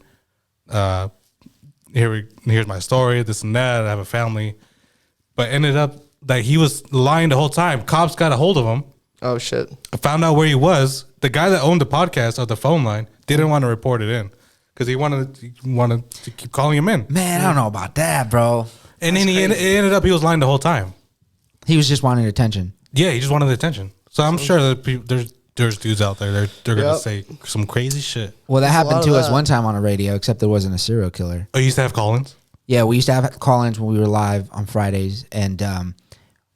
Speaker 1: Here's my story, this and that. I have a family," but ended up that he was lying the whole time. Cops got a hold of him.
Speaker 3: Oh shit.
Speaker 1: Found out where he was. The guy that owned the podcast or the phone line didn't want to report it in because he wanted to keep calling him in.
Speaker 2: Man, I don't know about that, bro.
Speaker 1: And then it ended up he was lying the whole time.
Speaker 2: He was just wanting attention.
Speaker 1: Yeah, he just wanted the attention. So I'm sure that there's dudes out there they're gonna
Speaker 3: Yep.
Speaker 1: say some crazy shit.
Speaker 2: Well, that
Speaker 3: There's a
Speaker 2: happened
Speaker 3: lot
Speaker 2: to
Speaker 3: of
Speaker 2: us
Speaker 3: that.
Speaker 2: one time on a radio, except there wasn't a serial killer.
Speaker 1: Oh, you used to have call-ins?
Speaker 2: Yeah, we used to have call-ins when we were live on Fridays, and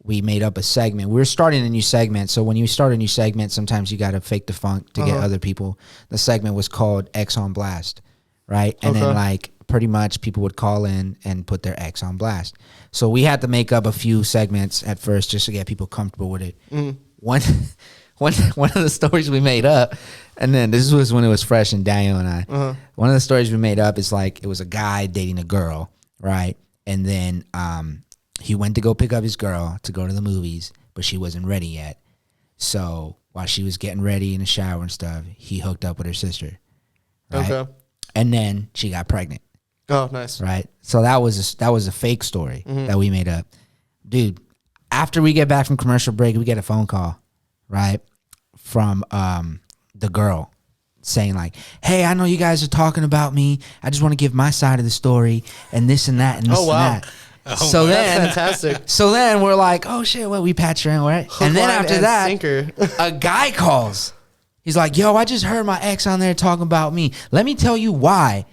Speaker 2: we made up a segment. We were starting a new segment, so when you start a new segment, sometimes you got to fake the funk to get other people. The segment was called X on Blast, right? And then,
Speaker 3: Okay.
Speaker 2: like, pretty much people would call in and put their X on blast. So we had to make up a few segments at first just to get people comfortable with it. One of the stories we made up, and then this was when it was fresh and Daniel and I. One of the stories we made up is like it was a guy dating a girl, right? And then he went to go pick up his girl to go to the movies, but she wasn't ready yet. So while she was getting ready in the shower and stuff, he hooked up with her sister, right?
Speaker 3: Okay.
Speaker 2: And then she got pregnant,
Speaker 3: Oh, nice.
Speaker 2: right? So that was a fake story that we made up, dude. After we get back from commercial break, we get a phone call, right, from the girl saying like, "Hey, I know you guys are talking about me. I just want to give my side of the story and this and that and this
Speaker 3: Oh, wow.
Speaker 2: and that." So
Speaker 3: That's
Speaker 2: then,
Speaker 3: fantastic.
Speaker 2: so then we're like, "Oh shit!" Well, we patch her in, right?
Speaker 3: Hook,
Speaker 2: And then
Speaker 3: line,
Speaker 2: after
Speaker 3: and
Speaker 2: that,
Speaker 3: sinker.
Speaker 2: a guy calls. He's like, "Yo, I just heard my ex on there talking about me. Let me tell you why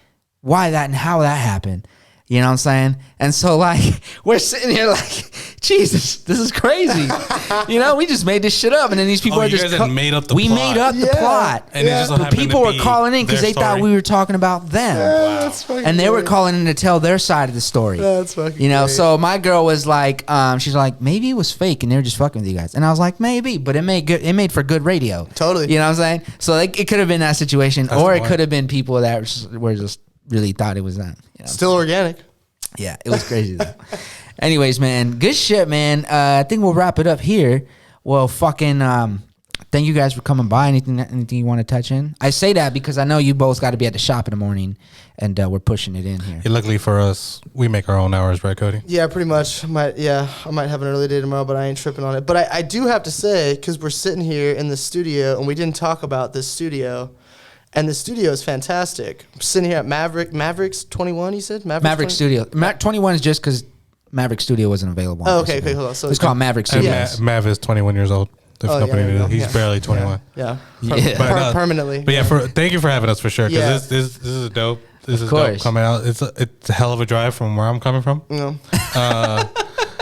Speaker 2: that and how that happened." You know what I'm saying? And so like we're sitting here like, Jesus, this is crazy. You know, we just made this shit up, and then these people
Speaker 1: Oh,
Speaker 2: are
Speaker 1: you
Speaker 2: just
Speaker 1: guys had made up the
Speaker 2: we
Speaker 1: plot.
Speaker 2: made up the
Speaker 3: Yeah.
Speaker 2: plot.
Speaker 1: And it just so
Speaker 2: But
Speaker 1: happened
Speaker 2: people
Speaker 1: to
Speaker 2: were
Speaker 1: be
Speaker 2: calling in because
Speaker 1: their
Speaker 2: they thought
Speaker 1: story?
Speaker 2: we were talking about them.
Speaker 3: That's fucking
Speaker 2: And they were
Speaker 3: great.
Speaker 2: calling in to tell their side of the story.
Speaker 3: That's fucking
Speaker 2: You know,
Speaker 3: great.
Speaker 2: so my girl was like, she's like, maybe it was fake and they were just fucking with you guys. And I was like, maybe, but it made for good radio.
Speaker 3: Totally.
Speaker 2: You know what I'm saying? So like, it could have been that situation,
Speaker 1: That's
Speaker 2: or
Speaker 1: the
Speaker 2: it
Speaker 1: point.
Speaker 2: could have been people that were just really thought it was them. You know?
Speaker 3: Still organic.
Speaker 2: Yeah, it was crazy though. Anyways, man, good shit, man. I think we'll wrap it up here. Well, fucking, thank you guys for coming by. Anything you want to touch in? I say that because I know you both got to be at the shop in the morning, and we're pushing it in here.
Speaker 1: Hey, luckily for us, we make our own hours, right, Cody?
Speaker 3: Yeah, pretty much. I might have an early day tomorrow, but I ain't tripping on it. But I do have to say, because we're sitting here in the studio, and we didn't talk about this studio, and the studio is fantastic. I'm sitting here at Mavericks 21, you said?
Speaker 2: Maverick
Speaker 3: 20?
Speaker 2: Studio. 21 is just because Maverick Studio wasn't available.
Speaker 3: Oh, okay, hold on. So
Speaker 2: it's called Maverick
Speaker 1: And
Speaker 2: Studios.
Speaker 1: Mav is 21 years old. If
Speaker 3: Oh,
Speaker 1: nobody
Speaker 3: yeah, there you
Speaker 1: knew,
Speaker 3: go.
Speaker 1: he's
Speaker 3: Yeah.
Speaker 1: barely 21.
Speaker 3: Yeah.
Speaker 2: Yeah.
Speaker 1: But,
Speaker 3: Permanently.
Speaker 1: But yeah, thank you for having us for sure. Because
Speaker 3: Yeah.
Speaker 1: this is dope. This is
Speaker 2: course.
Speaker 1: dope coming out. It's a hell of a drive from where I'm coming from.
Speaker 3: You know,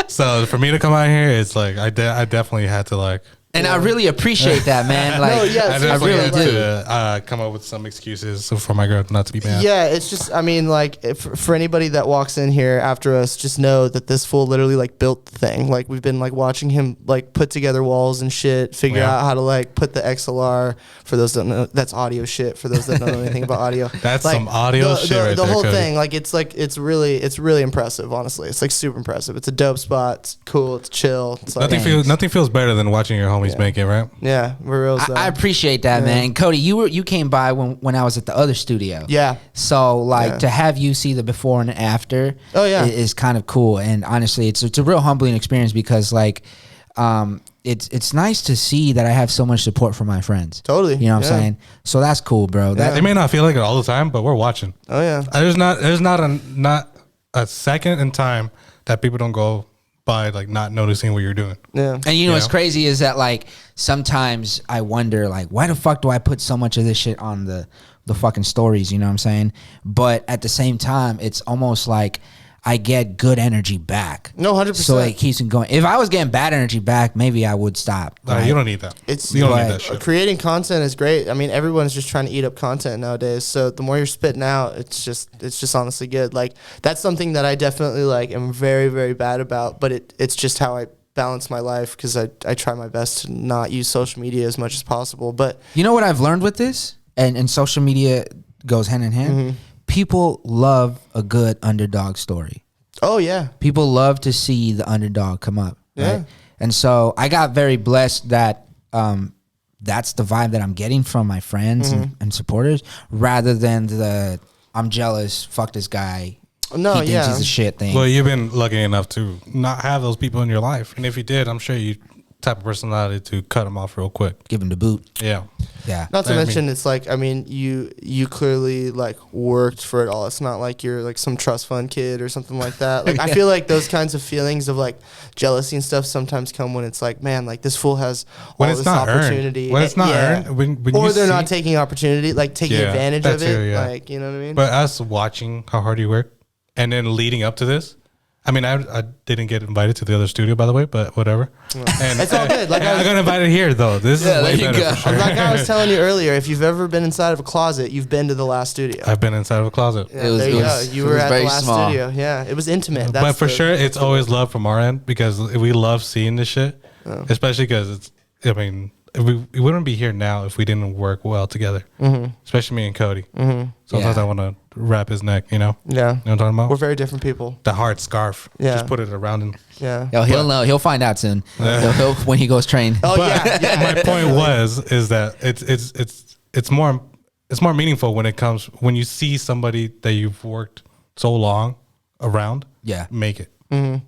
Speaker 1: So for me to come out here, it's like I definitely had to like.
Speaker 2: And I really appreciate that, man. Like,
Speaker 3: No, yeah,
Speaker 1: I definitely
Speaker 2: really
Speaker 1: had
Speaker 2: do.
Speaker 1: to come up with some excuses for my girl not to be mad.
Speaker 3: Yeah, it's just, I mean, like, for anybody that walks in here after us, just know that this fool literally, like, built the thing. Like, we've been, like, watching him, like, put together walls and shit, figure
Speaker 1: Yeah.
Speaker 3: out how to, like, put the XLR, for those that don't know, that's audio shit, for those that don't know anything about audio.
Speaker 1: That's
Speaker 3: Like,
Speaker 1: some audio shit right
Speaker 3: The
Speaker 1: there,
Speaker 3: whole
Speaker 1: Cody.
Speaker 3: thing, like, it's really impressive, honestly. It's, like, super impressive. It's a dope spot. It's cool. It's chill. It's like,
Speaker 1: Nothing feels better than watching your homies make it, right?
Speaker 3: yeah, we're real.
Speaker 2: I appreciate that, man. Cody, you came by when I was at the other studio.
Speaker 3: Yeah.
Speaker 2: So like
Speaker 3: Yeah.
Speaker 2: to have you see the before and after.
Speaker 3: Oh, yeah.
Speaker 2: is kind of cool. And honestly, it's a real humbling experience because like, it's nice to see that I have so much support from my friends.
Speaker 3: Totally.
Speaker 2: You know what
Speaker 3: Yeah.
Speaker 2: I'm saying? So that's cool, bro. That
Speaker 1: They may not feel like it all the time, but we're watching.
Speaker 3: Oh, yeah.
Speaker 1: There's not a second in time that people don't go by like not noticing what you're doing.
Speaker 3: Yeah.
Speaker 2: And you know what's
Speaker 1: Yeah.
Speaker 2: crazy is that like sometimes I wonder like why the fuck do I put so much of this shit on the the fucking stories, you know what I'm saying? But at the same time, it's almost like I get good energy back.
Speaker 3: No, 100%.
Speaker 2: So it keeps it going. If I was getting bad energy back, maybe I would stop.
Speaker 1: You don't need that. You don't need that shit.
Speaker 3: Creating content is great. I mean, everyone's just trying to eat up content nowadays. So the more you're spitting out, it's just honestly good. Like that's something that I definitely like am very, very bad about. But it's just how I balance my life because I try my best to not use social media as much as possible. But
Speaker 2: you know what I've learned with this, and social media goes hand in hand. People love a good underdog story.
Speaker 3: Oh yeah,
Speaker 2: people love to see the underdog come up.
Speaker 3: Yeah,
Speaker 2: right? And so I got very blessed that that's the vibe that I'm getting from my friends and supporters, rather than the I'm jealous, fuck this guy.
Speaker 3: No,
Speaker 2: he thinks he's a shit thing.
Speaker 1: Well, you've been lucky enough to not have those people in your life, and if you did, I'm sure you type of personality to cut them off real quick.
Speaker 2: Give him the boot.
Speaker 1: Yeah.
Speaker 3: Not to mention, it's like, I mean, you clearly like worked for it all. It's not like you're like some trust fund kid or something like that. Like I feel like those kinds of feelings of like jealousy and stuff sometimes come when it's like, man, like this fool has all this opportunity.
Speaker 1: When it's not earned, when
Speaker 3: or they're not taking opportunity, like taking advantage of it.
Speaker 1: Too,
Speaker 3: like, you know what I mean?
Speaker 1: But us watching how hard you work and then leading up to this. I mean, I didn't get invited to the other studio, by the way, but whatever. And
Speaker 3: it's all good. Like
Speaker 1: I got invited here, though. This is way better for sure.
Speaker 3: Like I was telling you earlier, if you've ever been inside of a closet, you've been to the last studio.
Speaker 1: I've been inside of a closet.
Speaker 3: Yeah, there you go. You were at the last
Speaker 2: small.
Speaker 3: studio. Yeah, it was intimate.
Speaker 1: But for sure, it's always love from our end because we love seeing this shit, especially because it's. I mean, we wouldn't be here now if we didn't work well together. Especially me and Cody. Sometimes I want to wrap his neck. You know.
Speaker 3: Yeah.
Speaker 1: You know what I'm talking about?
Speaker 3: We're very different people.
Speaker 1: The hard scarf.
Speaker 3: Yeah.
Speaker 1: Just put it around him.
Speaker 3: Yeah.
Speaker 2: Yo, he'll know. He'll find out soon. He'll when he goes train.
Speaker 3: Oh
Speaker 1: But
Speaker 3: yeah.
Speaker 1: my point is that it's more meaningful when you see somebody that you've worked so long around.
Speaker 2: Yeah.
Speaker 1: Make it.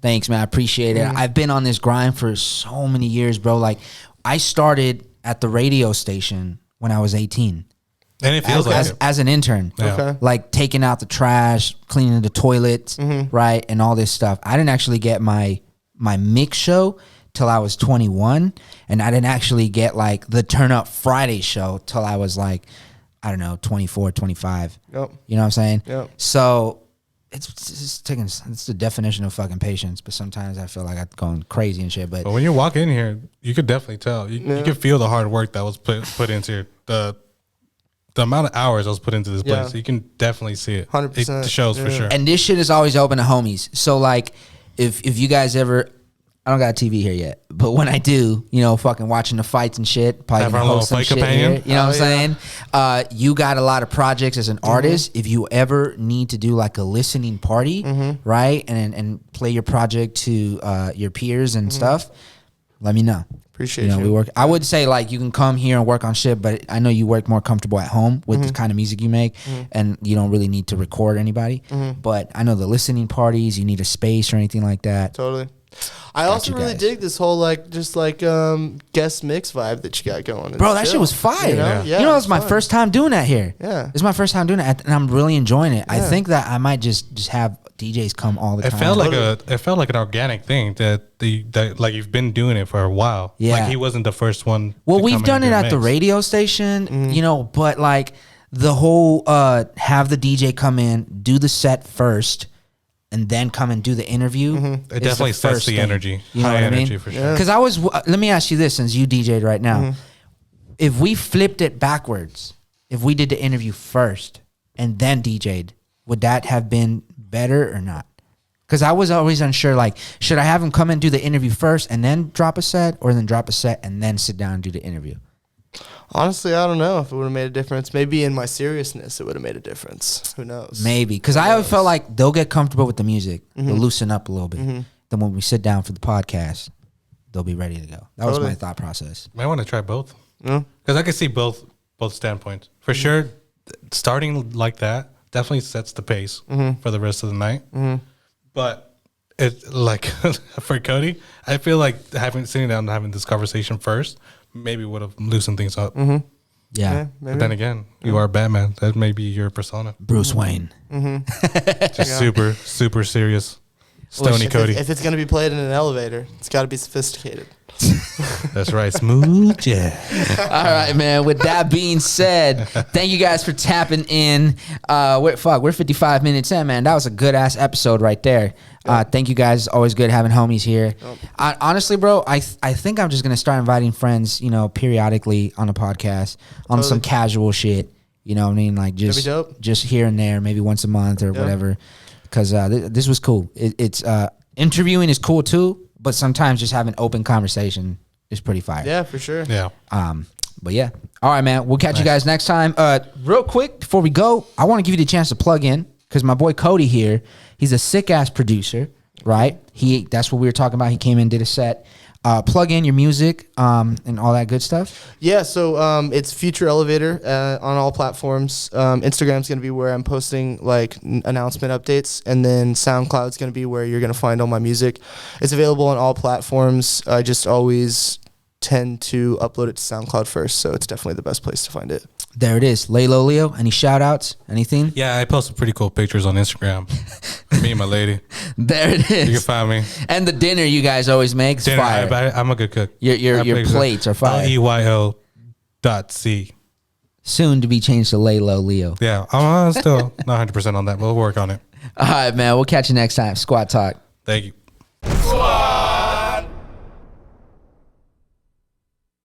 Speaker 2: Thanks, man. I appreciate it. I've been on this grind for so many years, bro. Like I started at the radio station when I was 18.
Speaker 1: And it feels like it.
Speaker 2: As an intern.
Speaker 1: Yeah.
Speaker 3: Okay.
Speaker 2: Like taking out the trash, cleaning the toilets, right, and all this stuff. I didn't actually get my mix show till I was 21, and I didn't actually get like the Turn Up Friday show till I was like, I don't know, 24, 25.
Speaker 3: Yep.
Speaker 2: You know what I'm saying?
Speaker 3: Yep.
Speaker 2: So it's the definition of fucking patience, but sometimes I feel like I'm going crazy and shit. But
Speaker 1: when you walk in here, you could definitely tell. You can feel the hard work that was put into the amount of hours that was put into this place. You can definitely see it.
Speaker 3: 100%.
Speaker 1: It shows for sure.
Speaker 2: and this shit is always open to homies. So like, if you guys ever, I don't got a TV here yet, but when I do, you know, fucking watching the fights and shit, probably
Speaker 1: Have
Speaker 2: gonna
Speaker 1: our
Speaker 2: host
Speaker 1: little
Speaker 2: some
Speaker 1: fight
Speaker 2: shit
Speaker 1: companion.
Speaker 2: here. You know what I'm saying? You got a lot of projects as an artist. If you ever need to do like a listening party, right, and play your project to your peers and stuff, let me know.
Speaker 3: Appreciate
Speaker 2: We work. I would say like you can come here and work on shit, but I know you work more comfortable at home with the kind of music you make, and you don't really need to record anybody. But I know the listening parties, you need a space or anything like that.
Speaker 3: Totally. I also really dig this whole like just like guest mix vibe that you got going.
Speaker 2: Bro, that shit was fire.
Speaker 3: You know,
Speaker 2: you know, it's my first time doing that here.
Speaker 3: Yeah.
Speaker 2: It's my first time doing it, and I'm really enjoying it. I think that I might just have DJs come all the time.
Speaker 1: It felt like an organic thing that like you've been doing it for a while.
Speaker 2: Yeah.
Speaker 1: Like he wasn't the first one.
Speaker 2: Well,
Speaker 1: to
Speaker 2: we've
Speaker 1: come in
Speaker 2: done
Speaker 1: and
Speaker 2: it
Speaker 1: do a
Speaker 2: at the
Speaker 1: mix.
Speaker 2: radio station, you know, but like the whole have the DJ come in, do the set first, and then come and do the interview.
Speaker 1: It definitely sets the energy.
Speaker 2: You know
Speaker 1: High
Speaker 2: what I mean?
Speaker 1: energy for sure.
Speaker 2: Because let me ask you this, since you DJ'd right now, if we flipped it backwards, if we did the interview first and then DJ'd, would that have been better or not? Because I was always unsure, like, should I have him come and do the interview first and then drop a set, or then drop a set and then sit down and do the interview?
Speaker 3: Honestly, I don't know if it would have made a difference. Maybe in my seriousness, it would have made a difference. Who knows?
Speaker 2: Maybe. Because I always felt like they'll get comfortable with the music. They'll loosen up a little bit. Then when we sit down for the podcast, they'll be ready to go. That was my thought process.
Speaker 1: Might want to try both.
Speaker 3: Yeah.
Speaker 1: Because I can see both standpoints. For sure, starting like that definitely sets the pace for the rest of the night. But it like for Cody, I feel like sitting down and having this conversation first maybe would have loosened things up.
Speaker 2: Yeah.
Speaker 1: But then again, you are Batman. That may be your persona.
Speaker 2: Bruce Wayne.
Speaker 1: Just super, super serious. Stony
Speaker 3: If
Speaker 1: Cody.
Speaker 3: If it's going to be played in an elevator, it's got to be sophisticated.
Speaker 1: That's right, smooth jazz.
Speaker 2: All right, man. With that being said, thank you guys for tapping in. We're 55 minutes in, man. That was a good ass episode right there. Thank you guys. It's always good having homies here. Honestly, bro, I think I'm just gonna start inviting friends, periodically on the podcast on some casual shit. You know what I mean? Like just here and there, maybe once a month or whatever. Because this was cool. It's interviewing is cool too. But sometimes just having open conversation is pretty fire.
Speaker 3: Yeah, for sure.
Speaker 1: Yeah.
Speaker 2: But yeah. All right, man. We'll catch you guys next time. Real quick before we go, I want to give you the chance to plug in because my boy Cody here, he's a sick ass producer, right? That's what we were talking about. He came in, did a set. Plug in your music and all that good stuff.
Speaker 3: Yeah, so it's Future Elevator on all platforms. Instagram's going to be where I'm posting like announcement updates, and then SoundCloud's going to be where you're going to find all my music. It's available on all platforms. I just always tend to upload it to SoundCloud first, so it's definitely the best place to find it.
Speaker 2: There it is. Lay Low Leo. Any shout outs? Anything?
Speaker 1: Yeah, I post some pretty cool pictures on Instagram. Me and my lady.
Speaker 2: There it is.
Speaker 1: You can find me.
Speaker 2: And the dinner you guys always make is fire.
Speaker 1: I'm a good cook.
Speaker 2: Your plates are fire.
Speaker 1: LEYO.C.
Speaker 2: Soon to be changed to Lay Low Leo.
Speaker 1: Yeah, I'm still not 100% on that. We'll work on it.
Speaker 2: All right, man. We'll catch you next time. Squat Talk.
Speaker 1: Thank you.